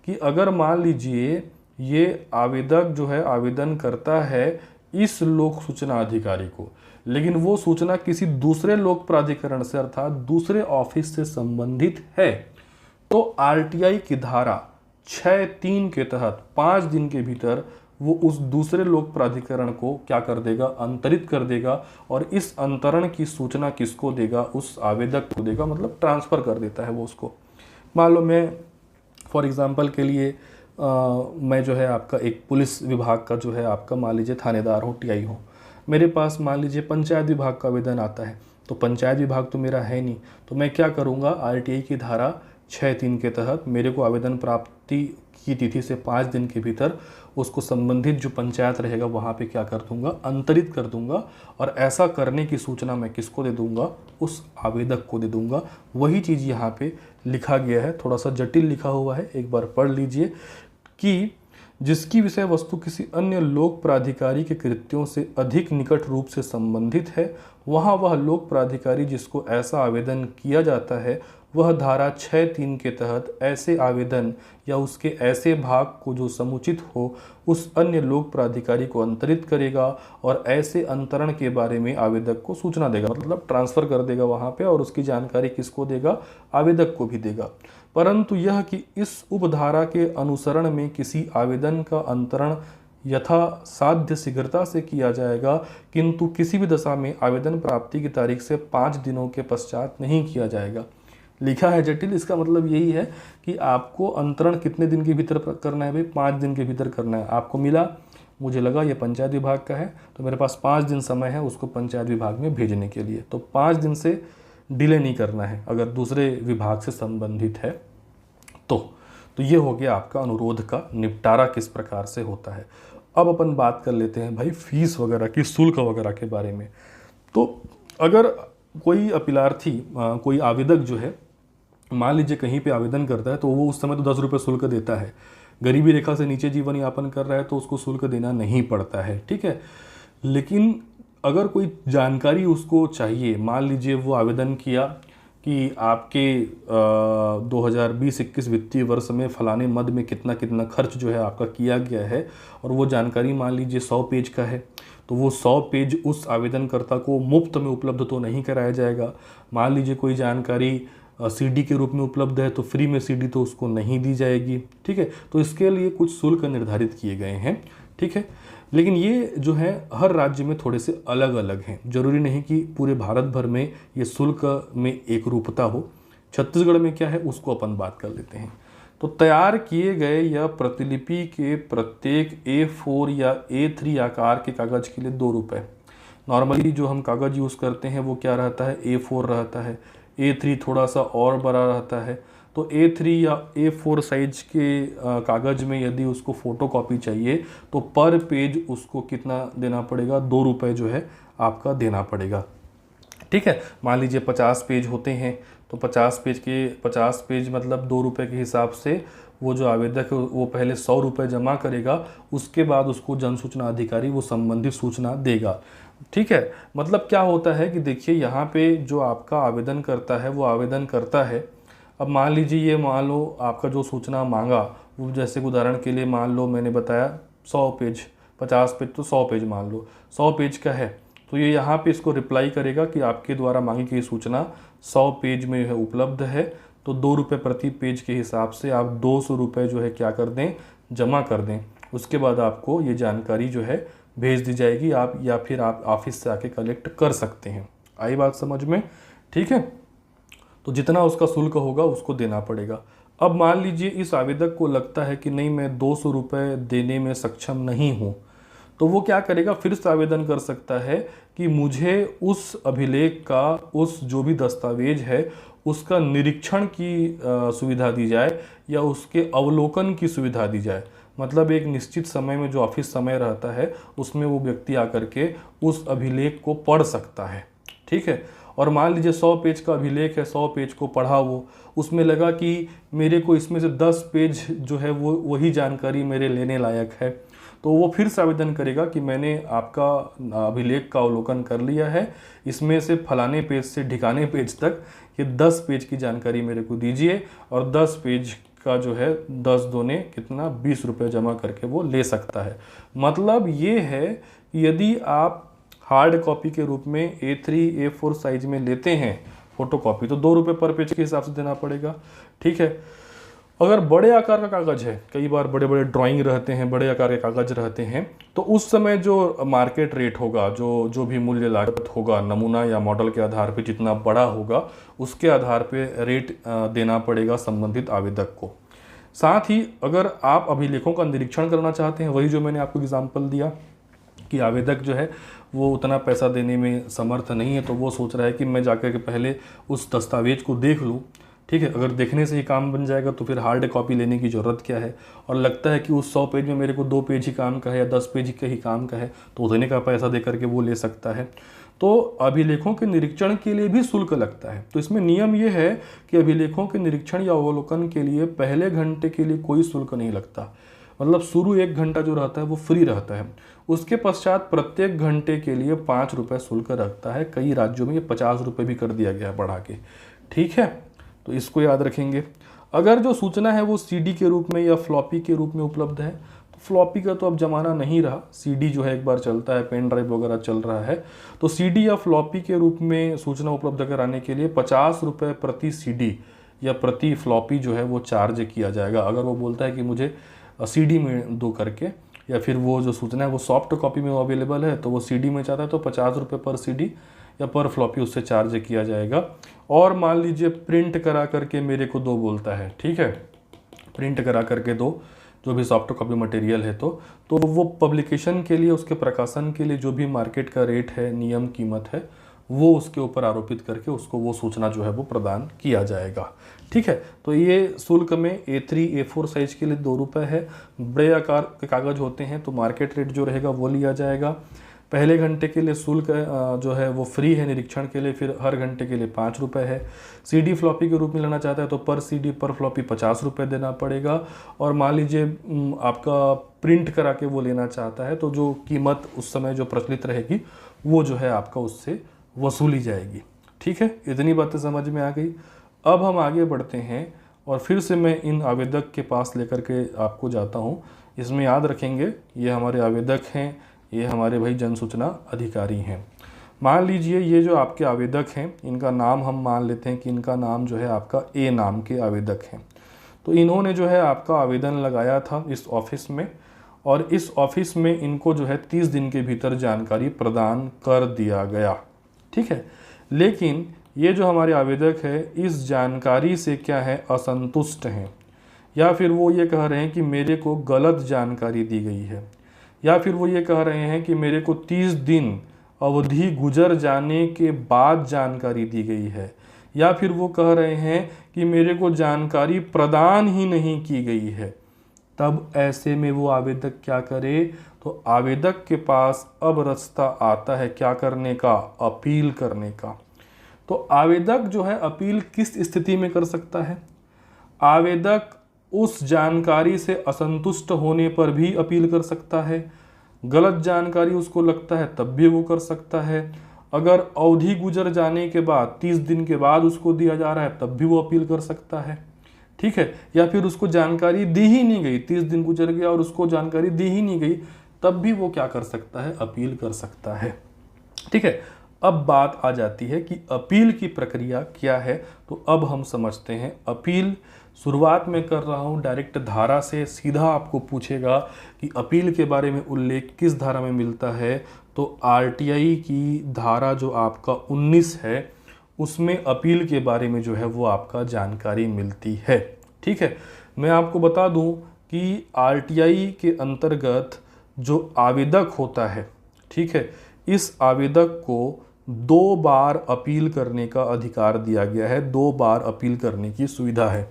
कि अगर मान लीजिए ये आवेदक जो है आवेदन करता है इस लोक सूचना अधिकारी को, लेकिन वो सूचना किसी दूसरे लोक प्राधिकरण से अर्थात दूसरे ऑफिस से संबंधित है, तो आरटीआई की धारा 6(3) के तहत 5 दिन के भीतर वो उस दूसरे लोक प्राधिकरण को क्या कर देगा, अंतरित कर देगा। और इस अंतरण की सूचना किसको देगा, उस आवेदक को देगा, मतलब ट्रांसफ़र कर देता है वो उसको। मान लो मैं फॉर एग्जांपल के लिए मैं जो है आपका एक पुलिस विभाग का जो है आपका मान लीजिए थानेदार हो, टीआई हो, मेरे पास मान लीजिए पंचायत विभाग का आवेदन आता है, तो पंचायत विभाग तो मेरा है नहीं, तो मैं क्या करूँगा, आरटीआई की धारा 6(3) के तहत मेरे को आवेदन प्राप्ति की तिथि से 5 दिन के भीतर उसको संबंधित जो पंचायत रहेगा वहाँ पे क्या कर दूंगा, अंतरित कर दूंगा। और ऐसा करने की सूचना मैं किसको दे दूंगा, उस आवेदक को दे दूंगा। वही चीज़ यहाँ पे लिखा गया है, थोड़ा सा जटिल लिखा हुआ है, एक बार पढ़ लीजिए कि जिसकी विषय वस्तु किसी अन्य लोक प्राधिकारी के कृत्यों से अधिक निकट रूप से संबंधित है, वहाँ वह लोक प्राधिकारी जिसको ऐसा आवेदन किया जाता है वह धारा 6(3) के तहत ऐसे आवेदन या उसके ऐसे भाग को जो समुचित हो उस अन्य लोक प्राधिकारी को अंतरित करेगा और ऐसे अंतरण के बारे में आवेदक को सूचना देगा, मतलब ट्रांसफ़र कर देगा वहाँ पे, और उसकी जानकारी किसको देगा? आवेदक को भी देगा। परंतु यह कि इस उपधारा के अनुसरण में किसी आवेदन का अंतरण यथा साध्य शीघ्रता से किया जाएगा, किंतु किसी भी दशा में आवेदन प्राप्ति की तारीख से 5 दिनों के पश्चात नहीं किया जाएगा। लिखा है जटिल, इसका मतलब यही है कि आपको अंतरण कितने दिन के भीतर करना है भाई? 5 दिन के भीतर करना है। आपको मिला, मुझे लगा ये पंचायत विभाग का है, तो मेरे पास 5 दिन समय है उसको पंचायत विभाग में भेजने के लिए, तो 5 दिन से डिले नहीं करना है अगर दूसरे विभाग से संबंधित है तो ये हो गया आपका अनुरोध का निपटारा किस प्रकार से होता है। अब अपन बात कर लेते हैं भाई फीस वगैरह की, शुल्क वगैरह के बारे में। तो अगर कोई अपीलार्थी, कोई आवेदक जो है, मान लीजिए कहीं पे आवेदन करता है तो वो उस समय तो 10 रुपये शुल्क देता है। गरीबी रेखा से नीचे जीवन यापन कर रहा है तो उसको शुल्क देना नहीं पड़ता है, ठीक है। लेकिन अगर कोई जानकारी उसको चाहिए, मान लीजिए वो आवेदन किया कि आपके 2020-21 वित्तीय वर्ष में फलाने मद में कितना कितना खर्च जो है आपका किया गया है, और वो जानकारी मान लीजिए 100 पेज का है, तो वो 100 पेज उस आवेदनकर्ता को मुफ्त में उपलब्ध तो नहीं कराया जाएगा। मान लीजिए कोई जानकारी सीडी के रूप में उपलब्ध है तो फ्री में सीडी तो उसको नहीं दी जाएगी, ठीक है। तो इसके लिए कुछ शुल्क निर्धारित किए गए हैं, ठीक है। लेकिन ये जो है हर राज्य में थोड़े से अलग अलग हैं, जरूरी नहीं कि पूरे भारत भर में ये शुल्क में एक रूपता हो। छत्तीसगढ़ में क्या है उसको अपन बात कर लेते हैं। तो तैयार किए गए या प्रतिलिपि के प्रत्येक A4 या A3 आकार के कागज़ के लिए 2 रुपये। नॉर्मली जो हम कागज़ यूज़ करते हैं वो क्या रहता है? A4 रहता है। A3 थोड़ा सा और बड़ा रहता है। तो A3 या A4 साइज के कागज़ में यदि उसको फ़ोटोकॉपी चाहिए तो पर पेज उसको कितना देना पड़ेगा? 2 रुपये जो है आपका देना पड़ेगा, ठीक है। मान लीजिए 50 पेज होते हैं तो 50 पेज मतलब 2 रुपये के हिसाब से वो जो आवेदक है वो पहले 100 रुपये जमा करेगा, उसके बाद उसको जन सूचना अधिकारी वो संबंधित सूचना देगा, ठीक है। मतलब क्या होता है कि देखिए यहाँ पे जो आपका आवेदन करता है वो आवेदन करता है। अब मान लीजिए ये मान लो आपका जो सूचना मांगा वो, जैसे उदाहरण के लिए मान लो मैंने बताया 100 पेज, 50 पेज तो 100 पेज मान लो, 100 पेज का है, तो ये यहाँ पे इसको रिप्लाई करेगा कि आपके द्वारा मांगी गई सूचना 100 पेज में है उपलब्ध है, तो 2 रुपये प्रति पेज के हिसाब से आप 200 रुपये जो है क्या कर दें? जमा कर दें। उसके बाद आपको ये जानकारी जो है भेज दी जाएगी, आप या फिर आप ऑफिस से आके कलेक्ट कर सकते हैं। आई बात समझ में? ठीक है। तो जितना उसका शुल्क होगा उसको देना पड़ेगा। अब मान लीजिए इस आवेदक को लगता है कि नहीं मैं 200 रुपये देने में सक्षम नहीं हूँ, तो वो क्या करेगा? फिर से आवेदन कर सकता है कि मुझे उस अभिलेख का, उस जो भी दस्तावेज है उसका निरीक्षण की सुविधा दी जाए या उसके अवलोकन की सुविधा दी जाए। मतलब एक निश्चित समय में जो ऑफिस समय रहता है उसमें वो व्यक्ति आकर के उस अभिलेख को पढ़ सकता है, ठीक है। और मान लीजिए 100 पेज का अभिलेख है, 100 पेज को पढ़ा वो, उसमें लगा कि मेरे को इसमें से 10 पेज जो है वो वही जानकारी मेरे लेने लायक है, तो वो फिर से आवेदन करेगा कि मैंने आपका अभिलेख का अवलोकन कर लिया है, इसमें से फलाने पेज से ढिकाने पेज तक ये 10 पेज की जानकारी मेरे को दीजिए, और 10 पेज का जो है 10 दूने कितना 20 रुपये जमा करके वो ले सकता है। मतलब ये है कि यदि आप हार्ड कॉपी के रूप में A3 A4 साइज में लेते हैं फोटो कॉपी, तो 2 रुपये पर पेज के हिसाब से देना पड़ेगा, ठीक है। अगर बड़े आकार का कागज़ है, कई बार बड़े बड़े ड्राइंग रहते हैं, बड़े आकार के कागज़ रहते हैं, तो उस समय जो मार्केट रेट होगा, जो भी मूल्य लागत होगा नमूना या मॉडल के आधार पे जितना बड़ा होगा उसके आधार पे रेट देना पड़ेगा संबंधित आवेदक को। साथ ही अगर आप अभिलेखों का निरीक्षण करना चाहते हैं, वही जो मैंने आपको एग्जाम्पल दिया कि आवेदक जो है वो उतना पैसा देने में समर्थ नहीं है, तो वो सोच रहा है कि मैं जाकर के पहले उस दस्तावेज को देख लूँ, ठीक है। अगर देखने से ही काम बन जाएगा तो फिर हार्ड कॉपी लेने की ज़रूरत क्या है। और लगता है कि उस 100 पेज में मेरे को 2 पेज ही काम का है या 10 पेज का ही काम का है, तो उतने का पैसा दे करके वो ले सकता है। तो अभिलेखों के निरीक्षण के लिए भी शुल्क लगता है। तो इसमें नियम ये है कि अभिलेखों के निरीक्षण या अवलोकन के लिए पहले घंटे के लिए कोई शुल्क नहीं लगता। मतलब शुरू 1 घंटा जो रहता है वो फ्री रहता है, उसके पश्चात प्रत्येक घंटे के लिए 5 रुपये शुल्क रखता है। कई राज्यों में ये 50 रुपये भी कर दिया गया है बढ़ा के। ठीक है, तो इसको याद रखेंगे। अगर जो सूचना है वो सीडी के रूप में या फ्लॉपी के रूप में उपलब्ध है, तो फ्लॉपी का तो अब ज़माना नहीं रहा, सीडी जो है एक बार चलता है, पेन ड्राइव वगैरह चल रहा है। तो सीडी या फ्लॉपी के रूप में सूचना उपलब्ध कराने के लिए 50 रुपये प्रति सीडी या प्रति फ्लॉपी जो है वो चार्ज किया जाएगा। अगर वो बोलता है कि मुझे सीडी में दो करके, या फिर वो जो सूचना है वो सॉफ्ट कॉपी में अवेलेबल है तो वो सीडी में चाहता है, तो 50 रुपये पर सीडी या पर फ्लॉपी उससे चार्ज किया जाएगा। और मान लीजिए प्रिंट करा करके मेरे को दो बोलता है, ठीक है, प्रिंट करा करके दो, जो भी सॉफ्ट कॉपी मटेरियल है, तो वो पब्लिकेशन के लिए, उसके प्रकाशन के लिए जो भी मार्केट का रेट है, नियम कीमत है, वो उसके ऊपर आरोपित करके उसको वो सूचना जो है वो प्रदान किया जाएगा। ठीक है, तो ये शुल्क में A3 A4 साइज के लिए 2 रुपये है। बड़े आकार के कागज होते हैं तो मार्केट रेट जो रहेगा वो लिया जाएगा। पहले घंटे के लिए शुल्क जो है वो फ्री है निरीक्षण के लिए, फिर हर घंटे के लिए 5 रुपये है। सीडी फ्लॉपी के रूप में लेना चाहता है तो पर सीडी पर फ्लॉपी 50 रुपये देना पड़ेगा। और मान लीजिए आपका प्रिंट करा के वो लेना चाहता है तो जो कीमत उस समय जो प्रचलित रहेगी वो जो है आपका उससे वसूली जाएगी। ठीक है, इतनी बातें समझ में आ गई। अब हम आगे बढ़ते हैं और फिर से मैं इन आवेदक के पास लेकर के आपको जाता हूँ। इसमें याद रखेंगे ये हमारे आवेदक हैं, ये हमारे भाई जन सूचना अधिकारी हैं। मान लीजिए ये जो आपके आवेदक हैं इनका नाम हम मान लेते हैं कि इनका नाम जो है आपका ए नाम के आवेदक हैं। तो इन्होंने जो है आपका आवेदन लगाया था इस ऑफिस में, और इस ऑफिस में इनको जो है 30 दिन के भीतर जानकारी प्रदान कर दिया गया। ठीक है, लेकिन ये जो हमारे आवेदक है इस जानकारी से क्या है, असंतुष्ट हैं, या फिर वो ये कह रहे हैं कि मेरे को गलत जानकारी दी गई है, या फिर वो ये कह रहे हैं कि मेरे को 30 दिन अवधि गुजर जाने के बाद जानकारी दी गई है, या फिर वो कह रहे हैं कि मेरे को जानकारी प्रदान ही नहीं की गई है। तब ऐसे में वो आवेदक क्या करे, तो आवेदक के पास अब रास्ता आता है क्या करने का, अपील करने का। तो आवेदक जो है अपील किस स्थिति में कर सकता है, आवेदक उस जानकारी से असंतुष्ट होने पर भी अपील कर सकता है, गलत जानकारी उसको लगता है तब भी वो कर सकता है, अगर अवधि गुजर जाने के बाद 30 दिन के बाद उसको दिया जा रहा है तब भी वो अपील कर सकता है। ठीक है, या फिर उसको जानकारी दी ही नहीं गई, 30 दिन गुजर गया और उसको जानकारी दी ही नहीं गई, तब भी वो क्या कर सकता है, अपील कर सकता है। ठीक है, अब बात आ जाती है कि अपील की प्रक्रिया क्या है। तो अब हम समझते हैं अपील। शुरुआत में कर रहा हूँ डायरेक्ट धारा से, सीधा आपको पूछेगा कि अपील के बारे में उल्लेख किस धारा में मिलता है। तो आरटीआई की धारा जो आपका 19 है उसमें अपील के बारे में जो है वो आपका जानकारी मिलती है। ठीक है, मैं आपको बता दूं कि आरटीआई के अंतर्गत जो आवेदक होता है, ठीक है, इस आवेदक को 2 बार अपील करने का अधिकार दिया गया है, 2 बार अपील करने की सुविधा है।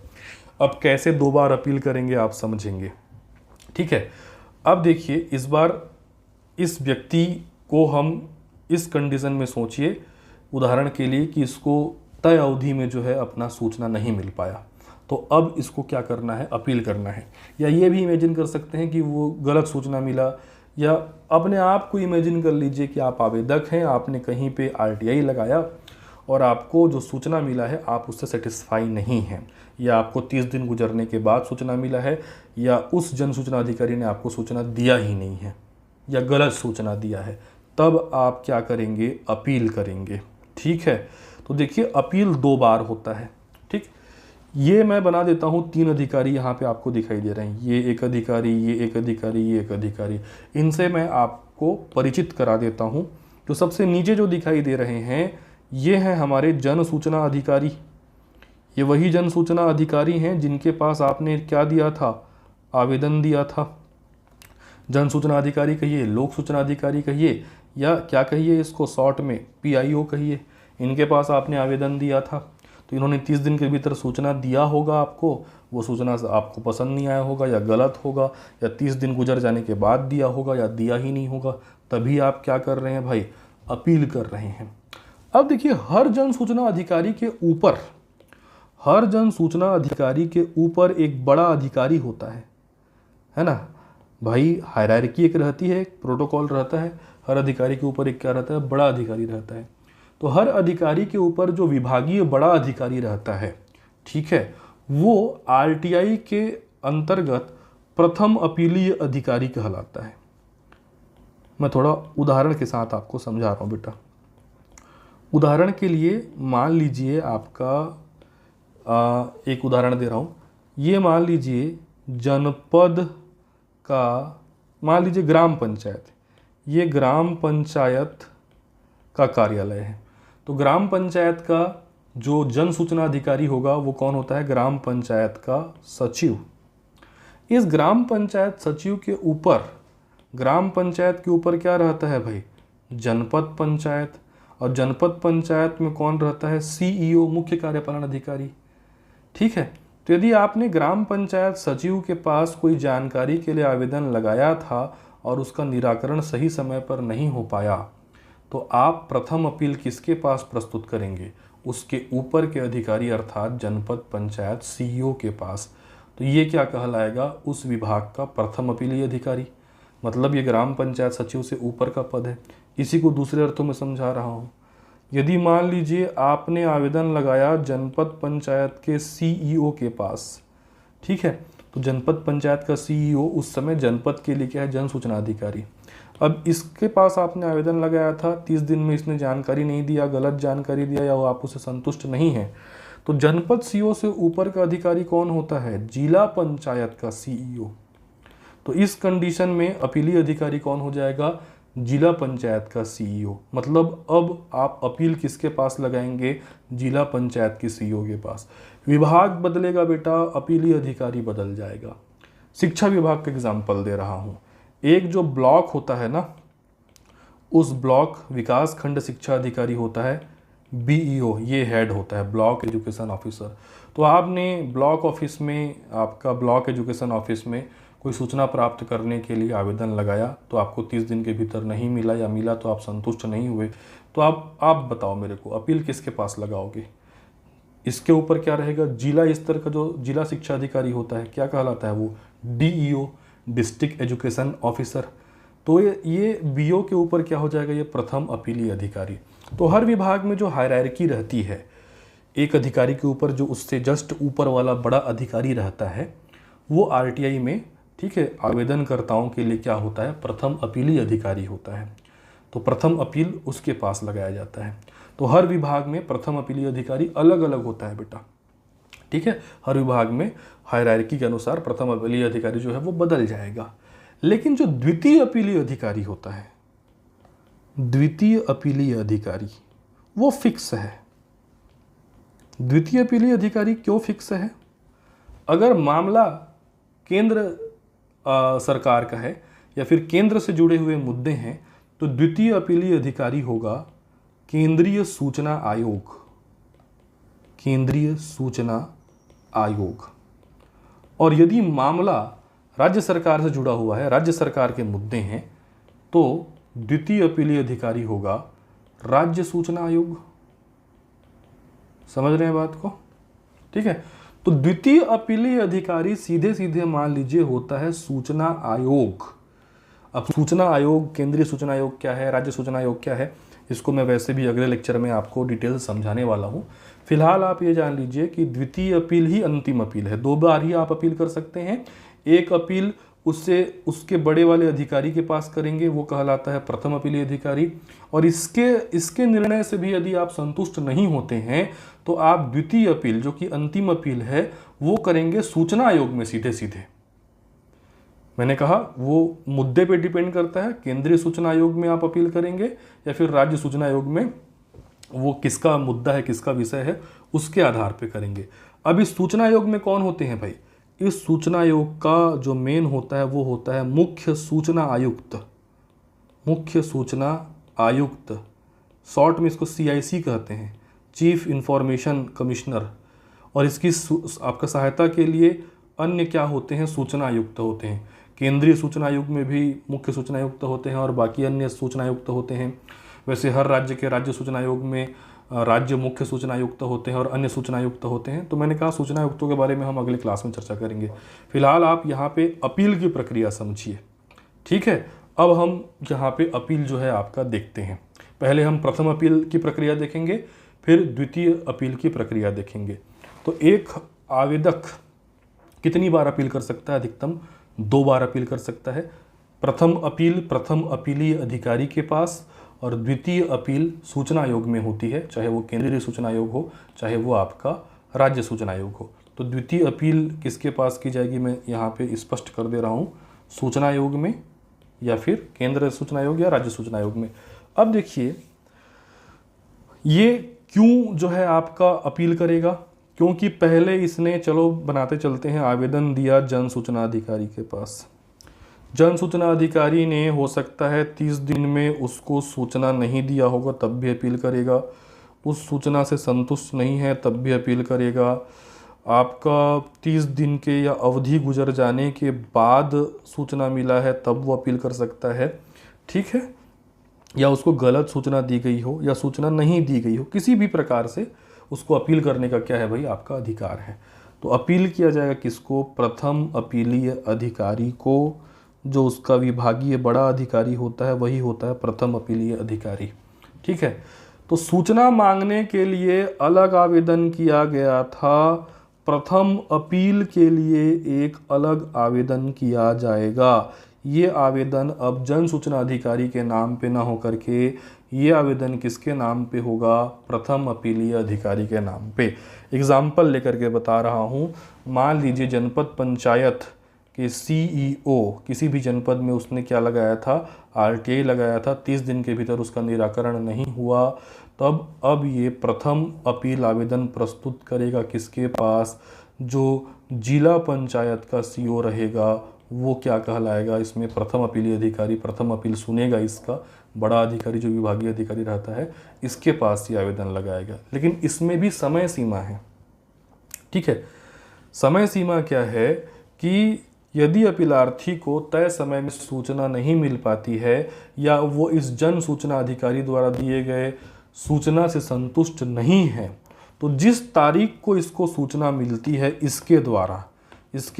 अब कैसे 2 बार अपील करेंगे आप समझेंगे। ठीक है, अब देखिए इस बार इस व्यक्ति को हम इस कंडीशन में सोचिए, उदाहरण के लिए कि इसको तय अवधि में जो है अपना सूचना नहीं मिल पाया, तो अब इसको क्या करना है, अपील करना है। या ये भी इमेजिन कर सकते हैं कि वो गलत सूचना मिला, या अपने आप को इमेजिन कर लीजिए कि आप आवेदक हैं, आपने कहीं पे आरटीआई लगाया और आपको जो सूचना मिला है आप उससे सेटिस्फाई नहीं हैं, या आपको 30 दिन गुजरने के बाद सूचना मिला है, या उस जन सूचना अधिकारी ने आपको सूचना दिया ही नहीं है या गलत सूचना दिया है, तब आप क्या करेंगे, अपील करेंगे। ठीक है, तो देखिए अपील 2 बार होता है। ठीक, ये मैं बना देता हूँ 3 अधिकारी यहाँ पे आपको दिखाई दे रहे हैं, ये एक अधिकारी, ये एक अधिकारी, ये एक अधिकारी। इनसे मैं आपको परिचित करा देता हूँ। तो सबसे नीचे जो दिखाई दे रहे हैं ये हैं हमारे जन सूचना अधिकारी। ये वही जन सूचना अधिकारी हैं जिनके पास आपने क्या दिया था, आवेदन दिया था। जन सूचना अधिकारी कहिए, लोक सूचना अधिकारी कहिए, या क्या कहिए इसको शॉर्ट में PIO कहिए। इनके पास आपने आवेदन दिया था, तो इन्होंने 30 दिन के भीतर सूचना दिया होगा आपको, वो सूचना आपको पसंद नहीं आया होगा या गलत होगा, या 30 दिन गुजर जाने के बाद दिया होगा या दिया ही नहीं होगा, तभी आप क्या कर रहे हैं भाई, अपील कर रहे हैं। अब देखिए हर जन सूचना अधिकारी के ऊपर, हर जन सूचना अधिकारी के ऊपर एक बड़ा अधिकारी होता है ना। भाई हायरार्की एक रहती है, एक प्रोटोकॉल रहता है, हर अधिकारी के ऊपर एक क्या रहता है, बड़ा अधिकारी रहता है। तो हर अधिकारी के ऊपर जो विभागीय बड़ा अधिकारी रहता है, ठीक है, वो आरटीआई के अंतर्गत प्रथम अपीलीय अधिकारी कहलाता है। मैं थोड़ा उदाहरण के साथ आपको समझा रहा हूँ बेटा। उदाहरण के लिए मान लीजिए आपका एक उदाहरण दे रहा हूँ। ये मान लीजिए जनपद का, मान लीजिए ग्राम पंचायत, ये ग्राम पंचायत का कार्यालय है। तो ग्राम पंचायत का जो जन सूचना अधिकारी होगा वो कौन होता है, ग्राम पंचायत का सचिव। इस ग्राम पंचायत सचिव के ऊपर, ग्राम पंचायत के ऊपर क्या रहता है भाई, जनपद पंचायत। और जनपद पंचायत में कौन रहता है, सीईओ, मुख्य कार्यपालन अधिकारी। ठीक है, तो यदि आपने ग्राम पंचायत सचिव के पास कोई जानकारी के लिए आवेदन लगाया था और उसका निराकरण सही समय पर नहीं हो पाया, तो आप प्रथम अपील किसके पास प्रस्तुत करेंगे, उसके ऊपर के अधिकारी अर्थात जनपद पंचायत सीईओ के पास। तो ये क्या कहलाएगा, उस विभाग का प्रथम अपीलीय अधिकारी। मतलब ये ग्राम पंचायत सचिव से ऊपर का पद है। इसी को दूसरे अर्थों में समझा रहा हूँ। यदि मान लीजिए आपने आवेदन लगाया जनपद पंचायत के सीईओ के पास, ठीक है, तो जनपद पंचायत का सीईओ उस समय जनपद के लिए क्या है, जन सूचना अधिकारी। अब इसके पास आपने आवेदन लगाया था, 30 दिन में इसने जानकारी नहीं दिया, गलत जानकारी दिया, या वो आप उससे संतुष्ट नहीं है, तो जनपद सीईओ से ऊपर का अधिकारी कौन होता है, जिला पंचायत का सीईओ। तो इस कंडीशन में अपीलीय अधिकारी कौन हो जाएगा, जिला पंचायत का सीईओ। मतलब अब आप अपील किसके पास लगाएंगे, जिला पंचायत के सीईओ के पास। विभाग बदलेगा बेटा, अपीलीय अधिकारी बदल जाएगा। शिक्षा विभाग का एग्जाम्पल दे रहा हूँ। एक जो ब्लॉक होता है ना, उस ब्लॉक विकास खंड शिक्षा अधिकारी होता है बीईओ, ये हेड होता है, ब्लॉक एजुकेशन ऑफिसर। तो आपने ब्लॉक ऑफिस में, आपका ब्लॉक एजुकेशन ऑफिस में कोई सूचना प्राप्त करने के लिए आवेदन लगाया, तो आपको 30 दिन के भीतर नहीं मिला, या मिला तो आप संतुष्ट नहीं हुए, तो आप बताओ मेरे को, अपील किसके पास लगाओगे। इसके ऊपर क्या रहेगा, जिला स्तर का जो जिला शिक्षा अधिकारी होता है, क्या कहलाता है वो, डीईओ, डिस्ट्रिक्ट एजुकेशन ऑफिसर। तो ये बीओ के ऊपर क्या हो जाएगा, ये प्रथम अपीलीय अधिकारी। तो हर विभाग में जो हायरार्की रहती है, एक अधिकारी के ऊपर जो उससे जस्ट ऊपर वाला बड़ा अधिकारी रहता है, वो आरटीआई में, ठीक है, आवेदनकर्ताओं के लिए क्या होता है, प्रथम अपीलीय अधिकारी होता है। तो प्रथम अपील उसके पास लगाया जाता है। तो हर विभाग में प्रथम अपीलीय अधिकारी अलग अलग होता है बेटा, ठीक है। हर विभाग में हायरार्की के अनुसार प्रथम अपीलीय अधिकारी जो है वो बदल जाएगा। लेकिन जो द्वितीय अपीलीय अधिकारी होता है, द्वितीय अपीलीय अधिकारी वो फिक्स है। द्वितीय अपीलीय अधिकारी क्यों फिक्स है, अगर मामला केंद्र सरकार का है या फिर केंद्र से जुड़े हुए मुद्दे हैं, तो द्वितीय अपीलीय अधिकारी होगा केंद्रीय सूचना आयोग, केंद्रीय सूचना आयोग। और यदि मामला राज्य सरकार से जुड़ा हुआ है, राज्य सरकार के मुद्दे हैं, तो द्वितीय अपीलीय अधिकारी होगा राज्य सूचना आयोग। समझ रहे हैं बात को, ठीक है। तो द्वितीय अपीलीय अधिकारी सीधे सीधे मान लीजिए होता है सूचना आयोग। अब सूचना आयोग, केंद्रीय सूचना आयोग क्या है, राज्य सूचना आयोग क्या है, इसको मैं वैसे भी अगले लेक्चर में आपको डिटेल समझाने वाला हूँ। फिलहाल आप ये जान लीजिए कि द्वितीय अपील ही अंतिम अपील है। 2 बार ही आप अपील कर सकते हैं। एक अपील उसके बड़े वाले अधिकारी के पास करेंगे, वो कहलाता है प्रथम अपीलीय अधिकारी। और इसके निर्णय से भी यदि आप संतुष्ट नहीं होते हैं, तो आप द्वितीय अपील, जो कि अंतिम अपील है, वो करेंगे सूचना आयोग में सीधे सीधे। मैंने कहा वो मुद्दे पे डिपेंड करता है, केंद्रीय सूचना आयोग में आप अपील करेंगे या फिर राज्य सूचना आयोग में, वो किसका मुद्दा है, किसका विषय है, उसके आधार पे करेंगे। अब इस सूचना आयोग में कौन होते हैं भाई, इस सूचना आयोग का जो मेन होता है वो होता है मुख्य सूचना आयुक्त। मुख्य सूचना आयुक्त, शॉर्ट में इसको CIC कहते हैं, चीफ इंफॉर्मेशन कमिश्नर। और इसकी आपका सहायता के लिए अन्य क्या होते हैं, सूचना आयुक्त होते हैं। केंद्रीय सूचना आयोग में भी मुख्य सूचना आयुक्त होते हैं और बाकी अन्य सूचना आयुक्त होते हैं। वैसे हर राज्य के राज्य सूचना आयोग में राज्य मुख्य सूचना आयुक्त होते हैं और अन्य सूचना आयुक्त होते हैं। तो मैंने कहा सूचना आयुक्तों के बारे में हम अगले क्लास में चर्चा करेंगे। फिलहाल आप यहाँ पे अपील की प्रक्रिया समझिए। ठीक है, अब हम यहाँ पे अपील जो है आपका देखते हैं। पहले हम प्रथम अपील की प्रक्रिया देखेंगे, फिर द्वितीय अपील की प्रक्रिया देखेंगे। तो एक आवेदक कितनी बार अपील कर सकता है? अधिकतम 2 बार अपील कर सकता है। प्रथम अपील प्रथम अपीलीय अधिकारी के पास और द्वितीय अपील सूचना आयोग में होती है, चाहे वो केंद्रीय सूचना आयोग हो, चाहे वो आपका राज्य सूचना आयोग हो। तो द्वितीय अपील किसके पास की जाएगी, मैं यहाँ पे स्पष्ट कर दे रहा हूँ, सूचना आयोग में या फिर केंद्रीय सूचना आयोग या राज्य सूचना आयोग में। अब देखिए ये क्यों जो है आपका अपील करेगा, क्योंकि पहले इसने, चलो बनाते चलते हैं, आवेदन दिया जन सूचना अधिकारी के पास। जन सूचना अधिकारी ने हो सकता है 30 दिन में उसको सूचना नहीं दिया होगा, तब भी अपील करेगा। उस सूचना से संतुष्ट नहीं है तब भी अपील करेगा। आपका 30 दिन के या अवधि गुजर जाने के बाद सूचना मिला है तब वो अपील कर सकता है, ठीक है। या उसको गलत सूचना दी गई हो या सूचना नहीं दी गई हो, किसी भी प्रकार से उसको अपील करने का क्या है भाई, आपका अधिकार है। तो अपील किया जाएगा किसको? प्रथम अपीलीय अधिकारी को। जो उसका विभागीय बड़ा अधिकारी होता है वही होता है प्रथम अपीलीय अधिकारी, ठीक है। तो सूचना मांगने के लिए अलग आवेदन किया गया था, प्रथम अपील के लिए एक अलग आवेदन किया जाएगा। ये आवेदन अब जन सूचना अधिकारी के नाम पे ना होकर के ये आवेदन किसके नाम पे होगा? प्रथम अपीलीय अधिकारी के नाम पे। एग्जाम्पल लेकर के बता रहा हूँ, मान लीजिए जनपद पंचायत के सीईओ किसी भी जनपद में उसने क्या लगाया था? आरटीआई लगाया था, 30 दिन के भीतर उसका निराकरण नहीं हुआ, तब अब ये प्रथम अपील आवेदन प्रस्तुत करेगा किसके पास? जो जिला पंचायत का सीईओ रहेगा वो क्या कहलाएगा? इसमें प्रथम अपीलीय अधिकारी प्रथम अपील सुनेगा, इसका बड़ा अधिकारी जो विभागीय अधिकारी रहता है इसके पास ये आवेदन लगाएगा। लेकिन इसमें भी समय सीमा है, ठीक है। समय सीमा क्या है कि यदि अपीलार्थी को तय समय में सूचना नहीं मिल पाती है या वो इस जन सूचना अधिकारी द्वारा दिए गए सूचना से संतुष्ट नहीं है, तो जिस तारीख को इसको सूचना मिलती है इसके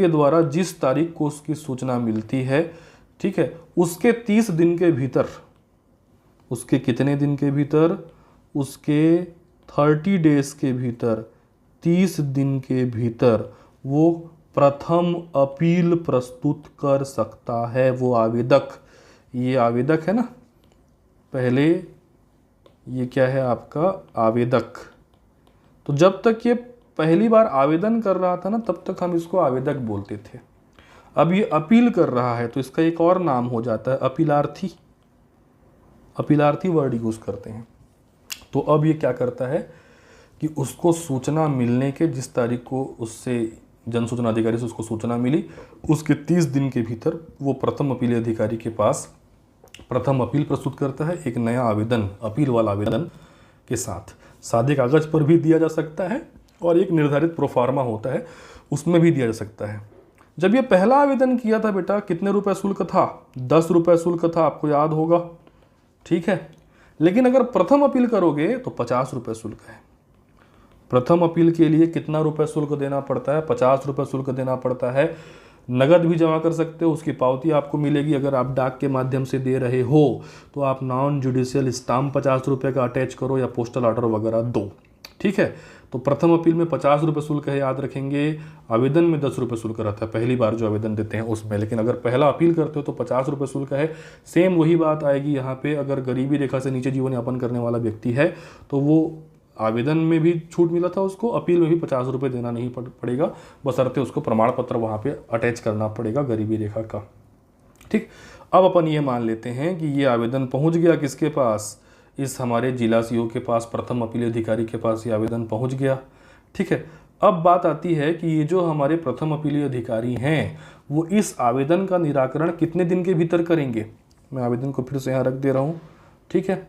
द्वारा जिस तारीख को उसकी सूचना मिलती है, ठीक है, उसके 30 दिन के भीतर, उसके कितने दिन के भीतर? उसके 30 डेज के भीतर, 30 दिन के भीतर वो प्रथम अपील प्रस्तुत कर सकता है वो आवेदक। ये आवेदक है ना, पहले ये क्या है आपका? आवेदक। तो जब तक ये पहली बार आवेदन कर रहा था ना तब तक हम इसको आवेदक बोलते थे। अब ये अपील कर रहा है तो इसका एक और नाम हो जाता है अपीलार्थी। अपीलार्थी वर्ड यूज करते हैं। तो अब ये क्या करता है कि उसको सूचना मिलने के, जिस तारीख को उससे जन सूचना अधिकारी से उसको सूचना मिली, उसके 30 दिन के भीतर वो प्रथम अपीलीय अधिकारी के पास प्रथम अपील प्रस्तुत करता है, एक नया आवेदन, अपील वाला आवेदन के साथ। सादे कागज पर भी दिया जा सकता है और एक निर्धारित प्रोफार्मा होता है उसमें भी दिया जा सकता है। जब ये पहला आवेदन किया था बेटा, कितने रुपए शुल्क था? 10 रुपए शुल्क था, आपको याद होगा, ठीक है। लेकिन अगर प्रथम अपील करोगे तो 50 रुपए शुल्क है। प्रथम अपील के लिए कितना रुपए शुल्क देना पड़ता है? 50 रुपए शुल्क देना पड़ता है। नगद भी जमा कर सकते हो, उसकी पावती आपको मिलेगी। अगर आप डाक के माध्यम से दे रहे हो तो आप नॉन जुडिशियल स्टाम्प 50 रुपये का अटैच करो या पोस्टल ऑर्डर वगैरह दो, ठीक है। तो प्रथम अपील में 50 रुपये शुल्क है, याद रखेंगे। आवेदन में 10 रुपये शुल्क रहता है, पहली बार जो आवेदन देते हैं उसमें। लेकिन अगर पहला अपील करते हो तो 50 रुपये शुल्क है। सेम वही बात आएगी यहाँ पे। अगर गरीबी रेखा से नीचे जीवन यापन करने वाला व्यक्ति है तो वो आवेदन में भी छूट मिला था उसको, अपील में भी 50 रुपये देना नहीं पड़ेगा, बशर्ते उसको प्रमाण पत्र वहाँ पे अटैच करना पड़ेगा गरीबी रेखा का, ठीक। अब अपन ये मान लेते हैं कि ये आवेदन पहुँच गया किसके पास? इस हमारे जिला सीईओ के पास, प्रथम अपील अधिकारी के पास ये आवेदन पहुँच गया, ठीक है। अब बात आती है कि ये जो हमारे प्रथम अपीलीय अधिकारी हैं वो इस आवेदन का निराकरण कितने दिन के भीतर करेंगे? मैं आवेदन को फिर से यहाँ रख दे रहा हूँ, ठीक है।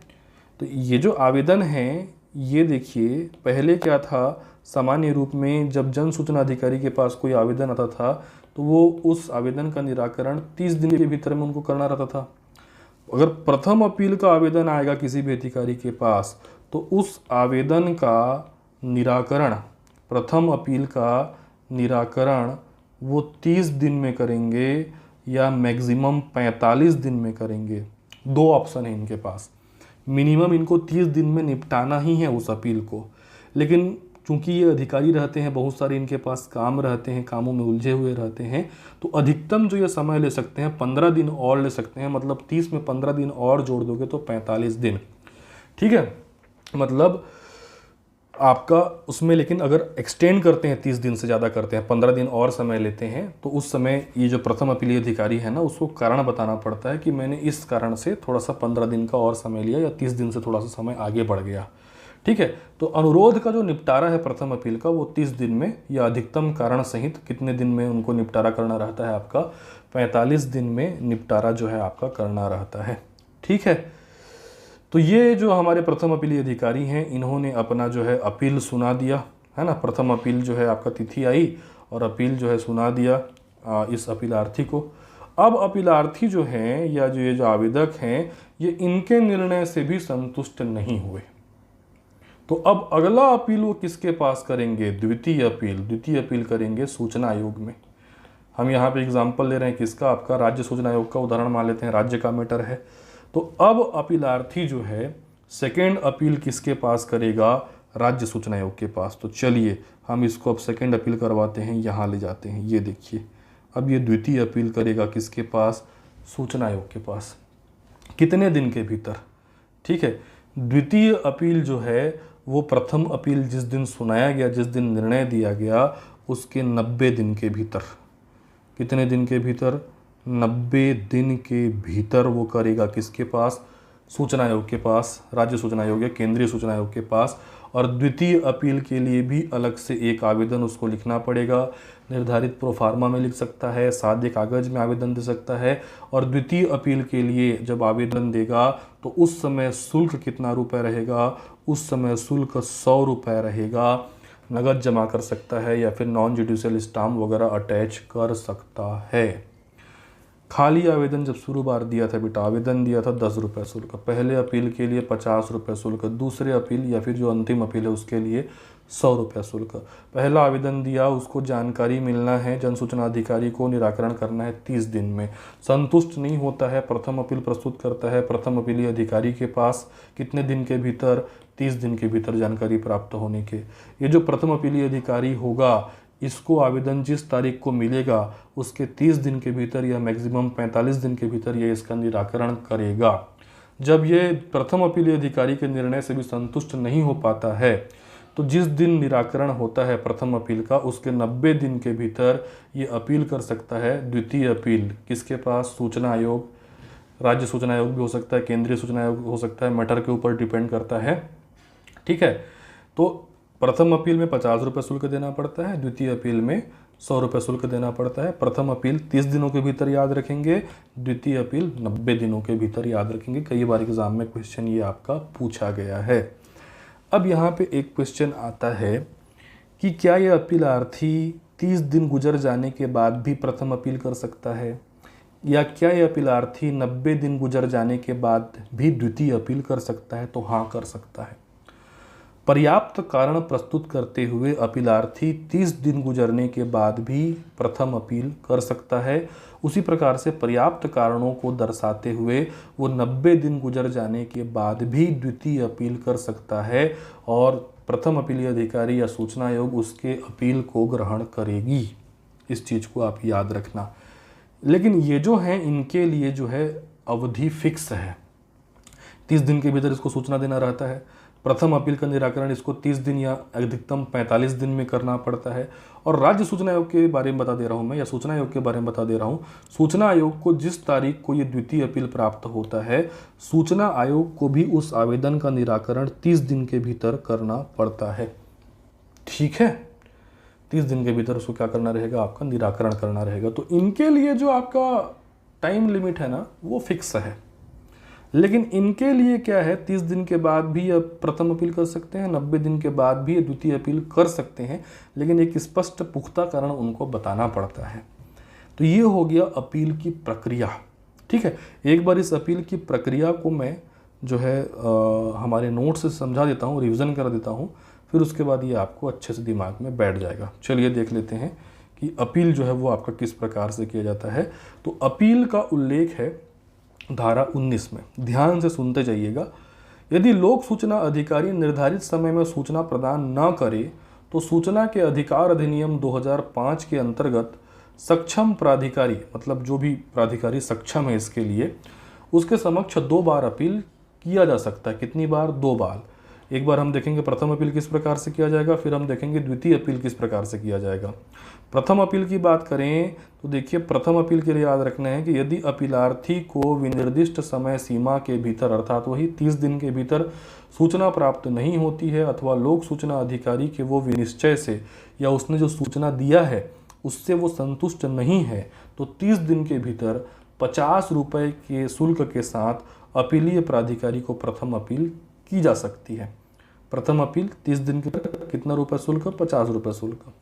तो ये जो आवेदन है, ये देखिए, पहले क्या था, सामान्य रूप में जब जन सूचना अधिकारी के पास कोई आवेदन आता था तो वो उस आवेदन का निराकरण 30 दिन के भीतर में उनको करना रहता था। अगर प्रथम अपील का आवेदन आएगा किसी भी अधिकारी के पास तो उस आवेदन का निराकरण, प्रथम अपील का निराकरण वो 30 दिन में करेंगे या मैक्सिमम 45 दिन में करेंगे। दो ऑप्शन है इनके पास। मिनिमम इनको 30 दिन में निपटाना ही है उस अपील को, लेकिन चूंकि ये अधिकारी रहते हैं, बहुत सारे इनके पास काम रहते हैं, कामों में उलझे हुए रहते हैं, तो अधिकतम जो ये समय ले सकते हैं 15 दिन और ले सकते हैं। मतलब 30 में 15 दिन और जोड़ दोगे तो 45 दिन, ठीक है। मतलब आपका उसमें, लेकिन अगर एक्सटेंड करते हैं 30 दिन से ज़्यादा करते हैं, 15 दिन और समय लेते हैं, तो उस समय ये जो प्रथम अपीलीय अधिकारी है ना, उसको कारण बताना पड़ता है कि मैंने इस कारण से थोड़ा सा 15 दिन का और समय लिया या 30 दिन से थोड़ा सा समय आगे बढ़ गया, ठीक है। तो अनुरोध का जो निपटारा है प्रथम अपील का, वो 30 दिन में या अधिकतम कारण सहित कितने दिन में उनको निपटारा करना रहता है आपका, 45 दिन में निपटारा जो है आपका करना रहता है, ठीक है। तो ये जो हमारे प्रथम अपीलीय अधिकारी हैं, इन्होंने अपना जो है अपील सुना दिया है ना। प्रथम अपील जो है आपका तिथि आई और अपील जो है सुना दिया इस अपीलार्थी को। अब अपीलार्थी जो हैं या जो ये जो आवेदक हैं, ये इनके निर्णय से भी संतुष्ट नहीं हुए, तो अब अगला अपील वो किसके पास करेंगे, द्वितीय अपील करेंगे सूचना आयोग में। हम यहाँ पे एग्जाम्पल ले रहे हैं किसका, आपका राज्य सूचना आयोग का उदाहरण मान लेते हैं, राज्य का मैटर है। तो अब अपीलार्थी जो है सेकेंड अपील किसके पास करेगा, राज्य सूचना आयोग के पास। तो चलिए हम इसको अब सेकेंड अपील करवाते हैं, यहाँ ले जाते हैं। ये देखिए, अब ये द्वितीय अपील करेगा किसके पास, सूचना आयोग के पास। कितने दिन के भीतर, ठीक है। द्वितीय अपील जो है वो प्रथम अपील जिस दिन सुनाया गया, जिस दिन निर्णय दिया गया, उसके 90 दिन के भीतर, कितने दिन के भीतर, 90 दिन के भीतर वो करेगा किसके पास, सूचना आयोग के पास, राज्य सूचना आयोग या केंद्रीय सूचना आयोग के पास। और द्वितीय अपील के लिए भी अलग से एक आवेदन उसको लिखना पड़ेगा। निर्धारित प्रोफार्मा में लिख सकता है, सादे कागज में आवेदन दे सकता है। और द्वितीय अपील के लिए जब आवेदन देगा तो उस समय शुल्क कितना रुपए रहेगा, उस समय शुल्क 100 रुपये रहेगा। नगद जमा कर सकता है या फिर नॉन जुडिशियल स्टाम्प वगैरह अटैच कर सकता है। खाली आवेदन जब शुरू बार दिया था बेटा, आवेदन दिया था 10 रुपये शुल्क, पहले अपील के लिए 50 रुपये शुल्क, दूसरे अपील या फिर जो अंतिम अपील है उसके लिए 100 रुपये शुल्क। पहला आवेदन दिया, उसको जानकारी मिलना है, जन सूचना अधिकारी को निराकरण करना है 30 दिन में। संतुष्ट नहीं होता है, प्रथम अपील प्रस्तुत करता है प्रथम अपीलीय अधिकारी के पास, कितने दिन के भीतर, 30 दिन के भीतर जानकारी प्राप्त होने के। ये जो प्रथम अपीलीय अधिकारी होगा, इसको आवेदन जिस तारीख को मिलेगा उसके 30 दिन के भीतर या मैक्सिमम 45 दिन के भीतर ये इसका निराकरण करेगा। जब ये प्रथम अपीलीय अधिकारी के निर्णय से भी संतुष्ट नहीं हो पाता है, तो जिस दिन निराकरण होता है प्रथम अपील का, उसके 90 दिन के भीतर ये अपील कर सकता है द्वितीय अपील किसके पास, सूचना आयोग। राज्य सूचना आयोग भी हो सकता है, केंद्रीय सूचना आयोग हो सकता है, मैटर के ऊपर डिपेंड करता है, ठीक है। तो प्रथम अपील में 50 रुपये शुल्क देना पड़ता है, द्वितीय अपील में 100 रुपये शुल्क देना पड़ता है। प्रथम अपील 30 दिनों के भीतर याद रखेंगे, द्वितीय अपील 90 दिनों के भीतर याद रखेंगे। कई बार एग्जाम में क्वेश्चन ये आपका पूछा गया है। अब यहाँ पे एक क्वेश्चन आता है कि क्या ये अपीलार्थी 30 दिन गुजर जाने के बाद भी प्रथम अपील कर सकता है, या क्या ये अपीलार्थी 90 दिन गुजर जाने के बाद भी द्वितीय अपील कर सकता है। तो हाँ, कर सकता है। पर्याप्त कारण प्रस्तुत करते हुए अपीलार्थी 30 दिन गुजरने के बाद भी प्रथम अपील कर सकता है। उसी प्रकार से पर्याप्त कारणों को दर्शाते हुए वो 90 दिन गुजर जाने के बाद भी द्वितीय अपील कर सकता है, और प्रथम अपीलीय अधिकारी या सूचना आयोग उसके अपील को ग्रहण करेगी। इस चीज़ को आप याद रखना। लेकिन ये जो है, इनके लिए जो है अवधि फिक्स है, 30 दिन के भीतर इसको सूचना देना रहता है। प्रथम अपील का निराकरण इसको 30 दिन या अधिकतम 45 दिन में करना पड़ता है। और राज्य सूचना आयोग के बारे में बता दे रहा हूं मैं, या सूचना आयोग के बारे में बता दे रहा हूं, सूचना आयोग को जिस तारीख को ये द्वितीय अपील प्राप्त होता है, सूचना आयोग को भी उस आवेदन का निराकरण 30 दिन के भीतर करना पड़ता है, ठीक है। 30 दिन के भीतर उसको क्या करना रहेगा, आपका निराकरण करना रहेगा। तो इनके लिए जो आपका टाइम लिमिट है ना, वो फिक्स है। लेकिन इनके लिए क्या है, 30 दिन के बाद भी अब प्रथम अपील कर सकते हैं, 90 दिन के बाद भी द्वितीय अपील कर सकते हैं, लेकिन एक स्पष्ट पुख्ता कारण उनको बताना पड़ता है। तो ये हो गया अपील की प्रक्रिया, ठीक है। एक बार इस अपील की प्रक्रिया को मैं जो है हमारे नोट्स से समझा देता हूँ, रिवीजन कर देता हूँ, फिर उसके बाद ये आपको अच्छे से दिमाग में बैठ जाएगा। चलिए देख लेते हैं कि अपील जो है वो आपका किस प्रकार से किया जाता है। तो अपील का उल्लेख है धारा 19 में, ध्यान से सुनते जाइएगा। यदि लोक सूचना अधिकारी निर्धारित समय में सूचना प्रदान न करे तो सूचना के अधिकार अधिनियम 2005 के अंतर्गत सक्षम प्राधिकारी, मतलब जो भी प्राधिकारी सक्षम है इसके लिए, उसके समक्ष 2 बार अपील किया जा सकता है। कितनी बार? 2 बार। एक बार हम देखेंगे प्रथम अपील किस प्रकार से किया जाएगा, फिर हम देखेंगे द्वितीय अपील किस प्रकार से किया जाएगा। प्रथम अपील की बात करें तो देखिए, प्रथम अपील के लिए याद रखना है कि यदि अपीलार्थी को विनिर्दिष्ट समय सीमा के भीतर, अर्थात वही 30 दिन के भीतर सूचना प्राप्त नहीं होती है अथवा लोक सूचना अधिकारी के वो विनिश्चय से या उसने जो सूचना दिया है उससे वो संतुष्ट नहीं है, तो 30 दिन के भीतर 50 रुपये के शुल्क के साथ अपीलीय प्राधिकारी को प्रथम अपील की जा सकती है। प्रथम अपील 30 दिन के कितना रुपये शुल्क? 50 रुपये शुल्क।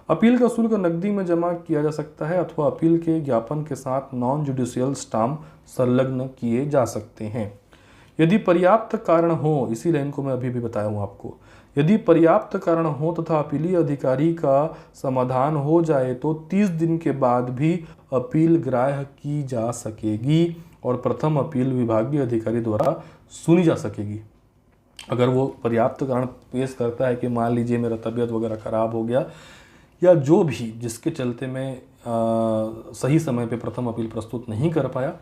अपील का शुल्क नकदी में जमा किया जा सकता है अथवा अपील के ज्ञापन के साथ नॉन जुडिशियल स्टाम्प संलग्न किए जा सकते हैं। यदि पर्याप्त कारण हो, इसी लाइन को मैं अभी भी बताया हूँ आपको, यदि पर्याप्त कारण हो तथा अपीलीय अधिकारी का समाधान हो जाए तो 30 दिन के बाद भी अपील ग्राह्य की जा सकेगी और प्रथम अपील विभागीय अधिकारी द्वारा सुनी जा सकेगी। अगर वो पर्याप्त कारण पेश करता है कि मान लीजिए मेरा तबीयत वगैरह खराब हो गया या जो भी जिसके चलते मैं सही समय पे प्रथम अपील प्रस्तुत नहीं कर पाया,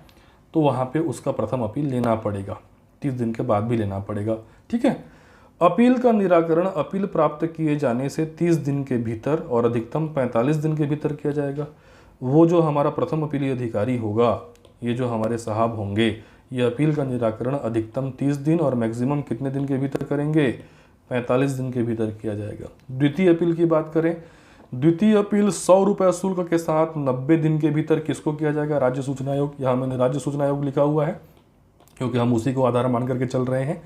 तो वहाँ पे उसका प्रथम अपील लेना पड़ेगा, 30 दिन के बाद भी लेना पड़ेगा। ठीक है। अपील का निराकरण अपील प्राप्त किए जाने से 30 दिन के भीतर और अधिकतम 45 दिन के भीतर किया जाएगा। वो जो हमारा प्रथम अपीलीय अधिकारी होगा, ये जो हमारे साहब होंगे, ये अपील का निराकरण अधिकतम 30 दिन और मैक्सिमम कितने दिन के भीतर करेंगे? 45 दिन के भीतर किया जाएगा। द्वितीय अपील की बात करें, द्वितीय अपील 100 रुपये शुल्क के साथ 90 दिन के भीतर किसको किया जाएगा? राज्य सूचना आयोग। यहाँ मैंने राज्य सूचना आयोग लिखा हुआ है क्योंकि हम उसी को आधार मान करके चल रहे हैं।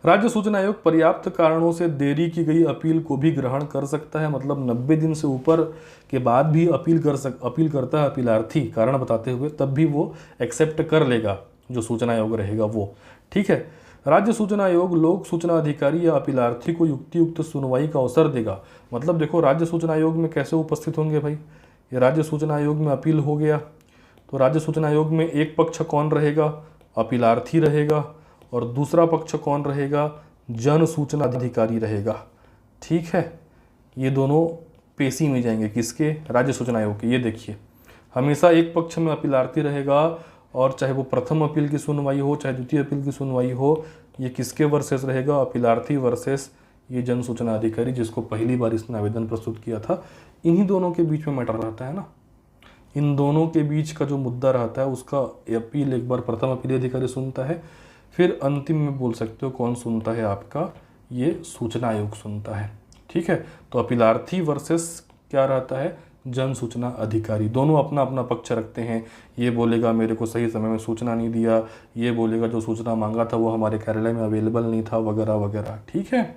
राज्य सूचना आयोग पर्याप्त कारणों से देरी की गई अपील को भी ग्रहण कर सकता है, मतलब 90 दिन से ऊपर के बाद भी अपील करता है अपीलार्थी कारण बताते हुए, तब भी वो एक्सेप्ट कर लेगा जो सूचना आयोग रहेगा वो। ठीक है। राज्य सूचना आयोग लोक सूचना अधिकारी या अपीलार्थी को युक्तियुक्त सुनवाई का अवसर देगा। मतलब देखो, राज्य सूचना आयोग में कैसे उपस्थित होंगे भाई? ये राज्य सूचना आयोग में अपील हो गया तो राज्य सूचना आयोग में एक पक्ष कौन रहेगा? अपीलार्थी रहेगा, और दूसरा पक्ष कौन रहेगा? जन सूचना अधिकारी रहेगा। ठीक है। ये दोनों पेशी में जाएंगे किसके? राज्य सूचना आयोग के। ये देखिए, हमेशा एक पक्ष में अपीलार्थी रहेगा और चाहे वो प्रथम अपील की सुनवाई हो चाहे द्वितीय अपील की सुनवाई हो, ये किसके वर्सेस रहेगा? अपीलार्थी वर्सेस ये जन सूचना अधिकारी जिसको पहली बार इसने आवेदन प्रस्तुत किया था। इन्हीं दोनों के बीच में मैटर रहता है ना, इन दोनों के बीच का जो मुद्दा रहता है उसका अपील एक बार प्रथम अपील अधिकारी सुनता है, फिर अंतिम में बोल सकते हो कौन सुनता है? आपका ये सूचना आयोग सुनता है। ठीक है। तो अपीलार्थी वर्सेस क्या रहता है? जन सूचना अधिकारी। दोनों अपना अपना पक्ष रखते हैं। ये बोलेगा मेरे को सही समय में सूचना नहीं दिया, ये बोलेगा जो सूचना मांगा था वो हमारे कार्यालय में अवेलेबल नहीं था, वगैरह वगैरह। ठीक है।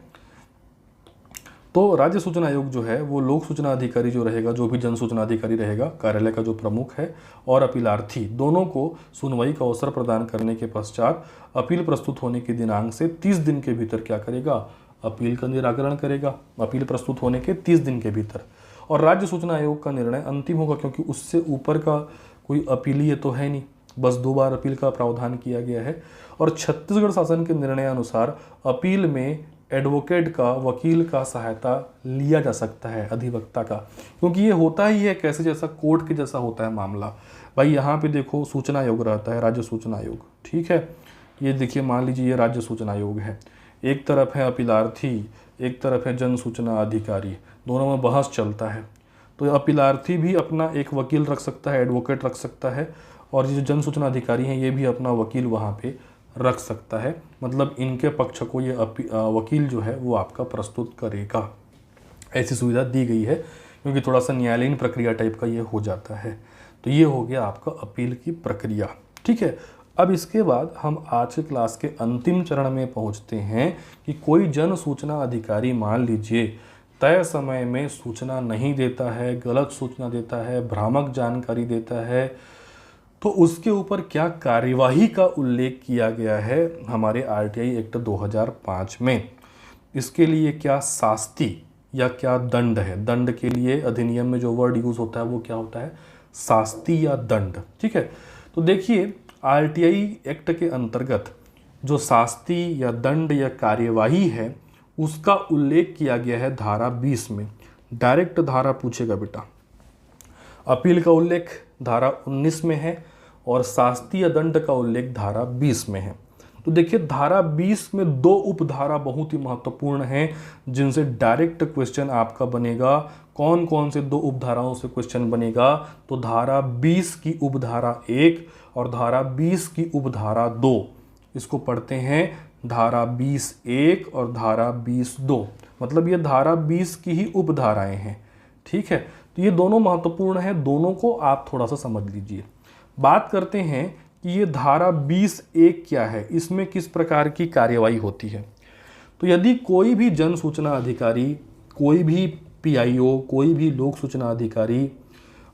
तो राज्य सूचना आयोग जो है वो लोक सूचना अधिकारी जो रहेगा, जो भी जन सूचना अधिकारी रहेगा, कार्यालय का जो प्रमुख है, और अपीलार्थी दोनों को सुनवाई का अवसर प्रदान करने के पश्चात अपील प्रस्तुत होने के दिनांक से 30 दिन के भीतर क्या करेगा? अपील का निराकरण करेगा। अपील प्रस्तुत होने के 30 दिन के भीतर। और राज्य सूचना आयोग का निर्णय अंतिम होगा, क्योंकि उससे ऊपर का कोई अपीलीय तो है नहीं, बस 2 बार अपील का प्रावधान किया गया है। और छत्तीसगढ़ शासन के निर्णय अनुसार अपील में एडवोकेट का, वकील का सहायता लिया जा सकता है, अधिवक्ता का, क्योंकि ये होता ही है कैसे, जैसा कोर्ट के जैसा होता है मामला। भाई यहाँ पे देखो सूचना आयोग रहता है, राज्य सूचना आयोग। ठीक है। ये देखिए, मान लीजिए ये राज्य सूचना आयोग है, एक तरफ है अपीलार्थी, एक तरफ है जन सूचना अधिकारी, दोनों में बहस चलता है। तो अपीलार्थी भी अपना एक वकील रख सकता है, एडवोकेट रख सकता है, और ये जो जन सूचना अधिकारी हैं ये भी अपना वकील वहाँ पे रख सकता है। मतलब इनके पक्ष को ये वकील जो है वो आपका प्रस्तुत करेगा। ऐसी सुविधा दी गई है क्योंकि थोड़ा सा न्यायालयीन प्रक्रिया टाइप का ये हो जाता है। तो ये हो गया आपका अपील की प्रक्रिया। ठीक है। अब इसके बाद हम आज के क्लास के अंतिम चरण में पहुंचते हैं कि कोई जन सूचना अधिकारी मान लीजिए तय समय में सूचना नहीं देता है, गलत सूचना देता है, भ्रामक जानकारी देता है, तो उसके ऊपर क्या कार्यवाही का उल्लेख किया गया है हमारे आरटीआई एक्ट 2005 में। इसके लिए क्या शास्ति या क्या दंड है। दंड के लिए अधिनियम में जो वर्ड यूज होता है वो क्या होता है, शास्ति या दंड। ठीक है, तो देखिए आरटीआई एक्ट के अंतर्गत जो शास्ति या दंड या कार्यवाही है उसका उल्लेख किया गया है धारा 20 में। डायरेक्ट धारा पूछेगा बेटा। अपील का उल्लेख धारा 19 में है और शास्ति या दंड का उल्लेख धारा 20 में है। तो देखिए धारा 20 में दो उपधारा बहुत ही महत्वपूर्ण हैं जिनसे डायरेक्ट क्वेश्चन आपका बनेगा। कौन कौन से दो उपधाराओं से क्वेश्चन बनेगा, तो धारा 20 की उपधारा 1 और धारा 20 की उपधारा 2। इसको पढ़ते हैं धारा 20(1) और धारा 20(2), मतलब ये धारा 20 की ही उपधाराएं हैं। ठीक है, तो ये दोनों महत्वपूर्ण हैं, दोनों को आप थोड़ा सा समझ लीजिए। बात करते हैं कि ये धारा 20(1) क्या है, इसमें किस प्रकार की कार्यवाही होती है। तो यदि कोई भी जन सूचना अधिकारी, कोई भी पीआईओ, कोई भी लोक सूचना अधिकारी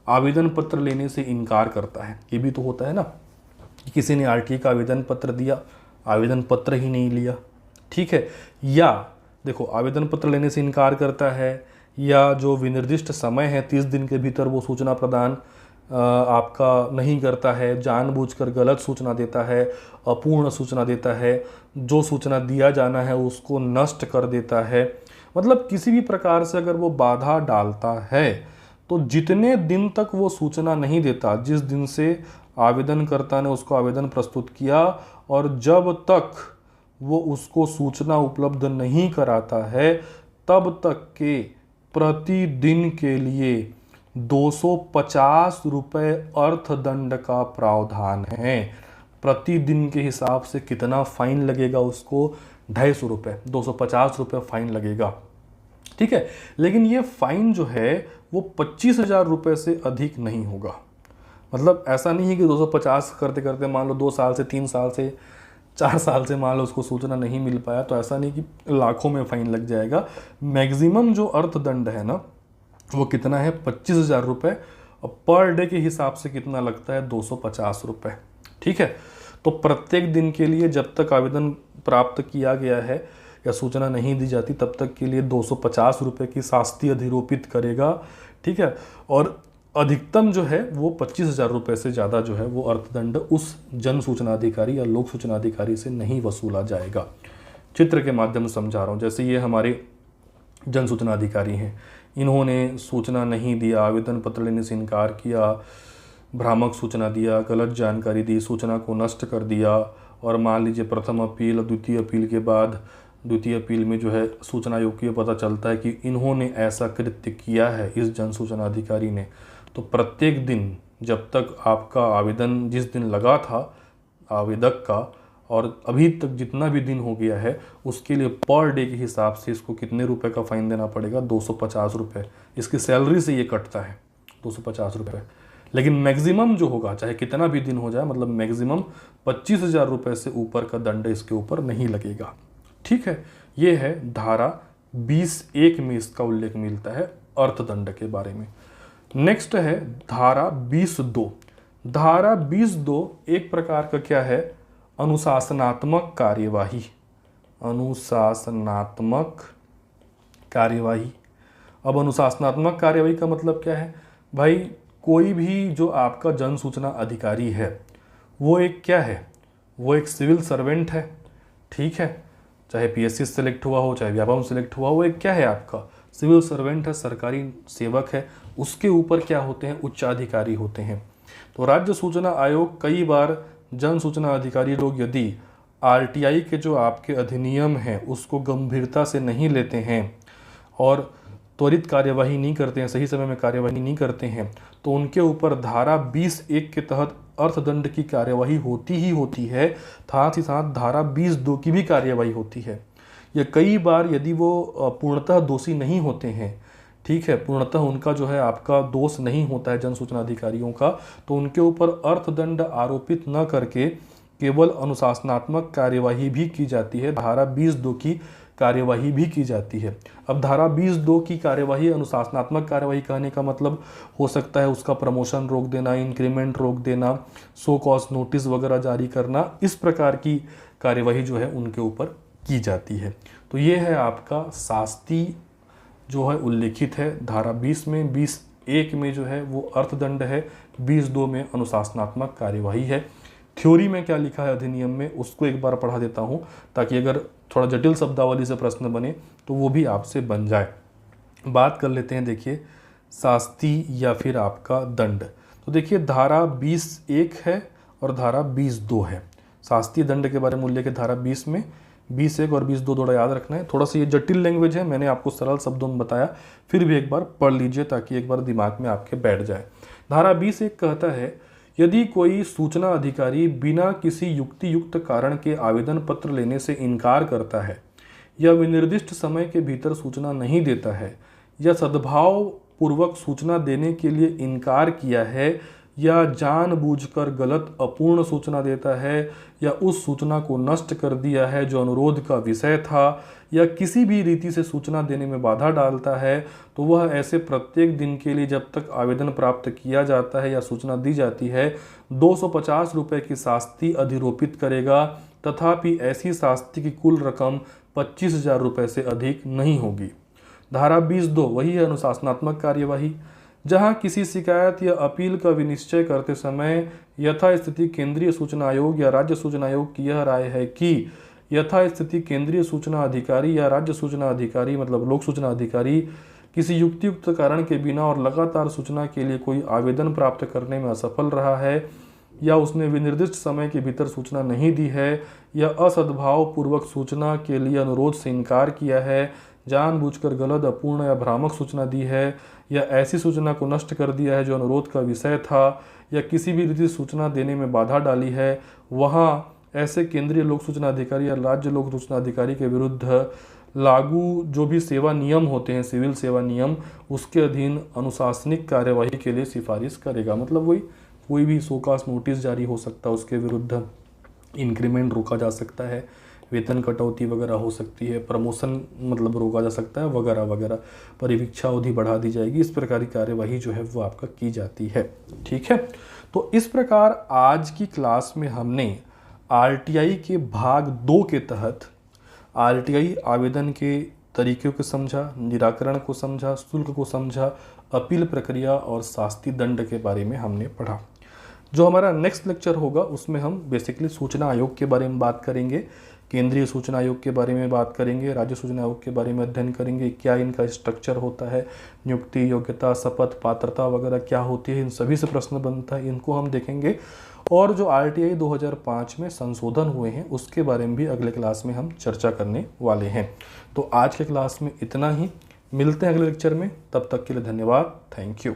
आवेदन पत्र लेने से इनकार करता है, ये भी तो होता है ना कि किसी ने आरटीआई का आवेदन पत्र दिया, आवेदन पत्र ही नहीं लिया। ठीक है, या देखो आवेदन पत्र लेने से इनकार करता है या जो विनिर्दिष्ट समय है 30 दिन के भीतर वो सूचना प्रदान आपका नहीं करता है, जानबूझकर गलत सूचना देता है, अपूर्ण सूचना देता है, जो सूचना दिया जाना है उसको नष्ट कर देता है, मतलब किसी भी प्रकार से अगर वो बाधा डालता है तो जितने दिन तक वो सूचना नहीं देता, जिस दिन से आवेदनकर्ता ने उसको आवेदन प्रस्तुत किया और जब तक वो उसको सूचना उपलब्ध नहीं कराता है तब तक के प्रतिदिन के लिए 250 रुपये अर्थदंड का प्रावधान है। प्रतिदिन के हिसाब से कितना फाइन लगेगा उसको, 250 रुपये, 250 रुपये फाइन लगेगा। ठीक है, लेकिन ये फाइन जो है वो 25,000 रुपये से अधिक नहीं होगा। मतलब ऐसा नहीं है कि 250 करते करते मान लो 2 साल से 3 साल से 4 साल से मान लो उसको सूचना नहीं मिल पाया, तो ऐसा नहीं कि लाखों में फाइन लग जाएगा। मैक्सिमम जो अर्थदंड है ना वो कितना है, 25,000 रुपये, और पर डे के हिसाब से कितना लगता है, 250 रुपये। ठीक है, तो प्रत्येक दिन के लिए जब तक आवेदन प्राप्त किया गया है या सूचना नहीं दी जाती तब तक के लिए 250 रुपये की शास्ति अधिरोपित करेगा। ठीक है, और अधिकतम जो है वो 25,000 रुपये से ज़्यादा जो है वो अर्थदंड उस जन सूचना अधिकारी या लोक सूचना अधिकारी से नहीं वसूला जाएगा। चित्र के माध्यम से समझा रहा हूँ। जैसे ये हमारे जन सूचना अधिकारी हैं, इन्होंने सूचना नहीं दिया, आवेदन पत्र लेने से इनकार किया, भ्रामक सूचना दिया, गलत जानकारी दी, सूचना को नष्ट कर दिया, और मान लीजिए प्रथम अपील और द्वितीय अपील के बाद द्वितीय अपील में जो है सूचना आयोग को पता चलता है कि इन्होंने ऐसा कृत्य किया है इस जन सूचना अधिकारी ने, तो प्रत्येक दिन जब तक आपका आवेदन जिस दिन लगा था आवेदक का और अभी तक जितना भी दिन हो गया है उसके लिए पर डे के हिसाब से इसको कितने रुपए का फाइन देना पड़ेगा, 250 रुपये। इसकी सैलरी से ये कटता है 250 रुपये। लेकिन मैक्सिमम जो होगा चाहे कितना भी दिन हो जाए, मतलब मैक्सिमम 25,000 रुपये से ऊपर का दंड इसके ऊपर नहीं लगेगा। ठीक है, ये है धारा 20(1) में इसका उल्लेख मिलता है अर्थदंड के बारे में। नेक्स्ट है धारा 20(2). धारा 20(2) एक प्रकार का क्या है, अनुशासनात्मक कार्यवाही। अनुशासनात्मक कार्यवाही। अब अनुशासनात्मक कार्यवाही का मतलब क्या है भाई, कोई भी जो आपका जन सूचना अधिकारी है वो एक क्या है, वो एक सिविल सर्वेंट है। ठीक है, चाहे पीएससी सेलेक्ट हुआ हो चाहे व्यापम सेलेक्ट हुआ हो, वो एक क्या है आपका सिविल सर्वेंट है, सरकारी सेवक है। उसके ऊपर क्या होते हैं, उच्चाधिकारी होते हैं। तो राज्य सूचना आयोग कई बार जन सूचना अधिकारी लोग यदि आरटीआई के जो आपके अधिनियम हैं उसको गंभीरता से नहीं लेते हैं और त्वरित कार्यवाही नहीं करते हैं, सही समय में कार्यवाही नहीं करते हैं, तो उनके ऊपर धारा 20(1) के तहत अर्थदंड की कार्यवाही होती ही होती है। साथ ही साथ धारा 20(2) की भी कार्यवाही होती है। या कई बार यदि वो पूर्णतः दोषी नहीं होते हैं, ठीक है, पूर्णतः उनका जो है आपका दोष नहीं होता है जन सूचना अधिकारियों का, तो उनके ऊपर अर्थदंड आरोपित न करके केवल अनुशासनात्मक कार्यवाही भी की जाती है। धारा 20(2) की कार्यवाही भी की जाती है। अब धारा 20(2) की कार्यवाही, अनुशासनात्मक कार्यवाही कहने का मतलब हो सकता है उसका प्रमोशन रोक देना, इंक्रीमेंट रोक देना, सो कॉज नोटिस वगैरह जारी करना, इस प्रकार की कार्यवाही जो है उनके ऊपर की जाती है। तो ये है आपका शास्ति जो है उल्लेखित है धारा 20 में। 20(1) में जो है वो अर्थदंड है, 20(2) में अनुशासनात्मक कार्यवाही है। थ्योरी में क्या लिखा है अधिनियम में, उसको एक बार पढ़ा देता हूँ ताकि अगर थोड़ा जटिल शब्दावली से प्रश्न बने तो वो भी आपसे बन जाए। बात कर लेते हैं, देखिए शास्ति या फिर आपका दंड। तो देखिए धारा 20(1) है और धारा 20(2) है। शास्तीय दंड के बारे में उल्लेख है धारा 20 में। 20(1) और 20(2) थोड़ा याद रखना है, थोड़ा सा ये जटिल लैंग्वेज है, मैंने आपको सरल शब्दों में बताया, फिर भी एक बार पढ़ लीजिए ताकि एक बार दिमाग में आपके बैठ जाए। धारा 20(1) कहता है, यदि कोई सूचना अधिकारी बिना किसी युक्ति युक्त कारण के आवेदन पत्र लेने से इनकार करता है या विनिर्दिष्ट समय के भीतर सूचना नहीं देता है या सद्भाव पूर्वक सूचना देने के लिए इनकार किया है या जानबूझकर गलत अपूर्ण सूचना देता है या उस सूचना को नष्ट कर दिया है जो अनुरोध का विषय था या किसी भी रीति से सूचना देने में बाधा डालता है, तो वह ऐसे प्रत्येक दिन के लिए जब तक आवेदन प्राप्त किया जाता है या सूचना दी जाती है 250 रुपये की शास्ति अधिरोपित करेगा, तथापि ऐसी शास्ति की कुल रकम 25,000 रुपये से अधिक नहीं होगी। धारा 20(2) वही है अनुशासनात्मक कार्यवाही, जहां किसी शिकायत या अपील का विनिश्चय करते समय यथास्थिति केंद्रीय सूचना आयोग या राज्य सूचना आयोग की यह राय है कि यथास्थिति केंद्रीय सूचना अधिकारी या राज्य सूचना अधिकारी मतलब लोक सूचना अधिकारी किसी युक्तियुक्त कारण के बिना और लगातार सूचना के लिए कोई आवेदन प्राप्त करने में असफल रहा है या उसने विनिर्दिष्ट समय के भीतर सूचना नहीं दी है या असद्भाव पूर्वक सूचना के लिए अनुरोध से इनकार किया है, जानबूझकर गलत अपूर्ण या भ्रामक सूचना दी है या ऐसी सूचना को नष्ट कर दिया है जो अनुरोध का विषय था या किसी भी रीति सूचना देने में बाधा डाली है, वहाँ ऐसे केंद्रीय लोक सूचना अधिकारी या राज्य लोक सूचना अधिकारी के विरुद्ध लागू जो भी सेवा नियम होते हैं, सिविल सेवा नियम, उसके अधीन अनुशासनिक कार्यवाही के लिए सिफारिश करेगा। मतलब वही कोई भी शोकास नोटिस जारी हो सकता है उसके विरुद्ध, इंक्रीमेंट रोका जा सकता है, वेतन कटौती वगैरह हो सकती है, प्रमोशन मतलब रोका जा सकता है वगैरह वगैरह, परिवीक्षा अवधि बढ़ा दी जाएगी, इस प्रकार की कार्यवाही जो है वो आपका की जाती है। ठीक है, तो इस प्रकार आज की क्लास में हमने आरटीआई के भाग 2 के तहत आरटीआई आवेदन के तरीक़ों को समझा, निराकरण को समझा, शुल्क को समझा, अपील प्रक्रिया और शास्ति दंड के बारे में हमने पढ़ा। जो हमारा नेक्स्ट लेक्चर होगा उसमें हम बेसिकली सूचना आयोग के बारे में बात करेंगे, केंद्रीय सूचना आयोग के बारे में बात करेंगे, राज्य सूचना आयोग के बारे में अध्ययन करेंगे, क्या इनका स्ट्रक्चर होता है, नियुक्ति, योग्यता, शपथ, पात्रता वगैरह क्या होती है, इन सभी से प्रश्न बनता है, इनको हम देखेंगे। और जो आरटीआई 2005 में संशोधन हुए हैं उसके बारे में भी अगले क्लास में हम चर्चा करने वाले हैं। तो आज के क्लास में इतना ही, मिलते हैं अगले लेक्चर में, तब तक के लिए धन्यवाद, थैंक यू।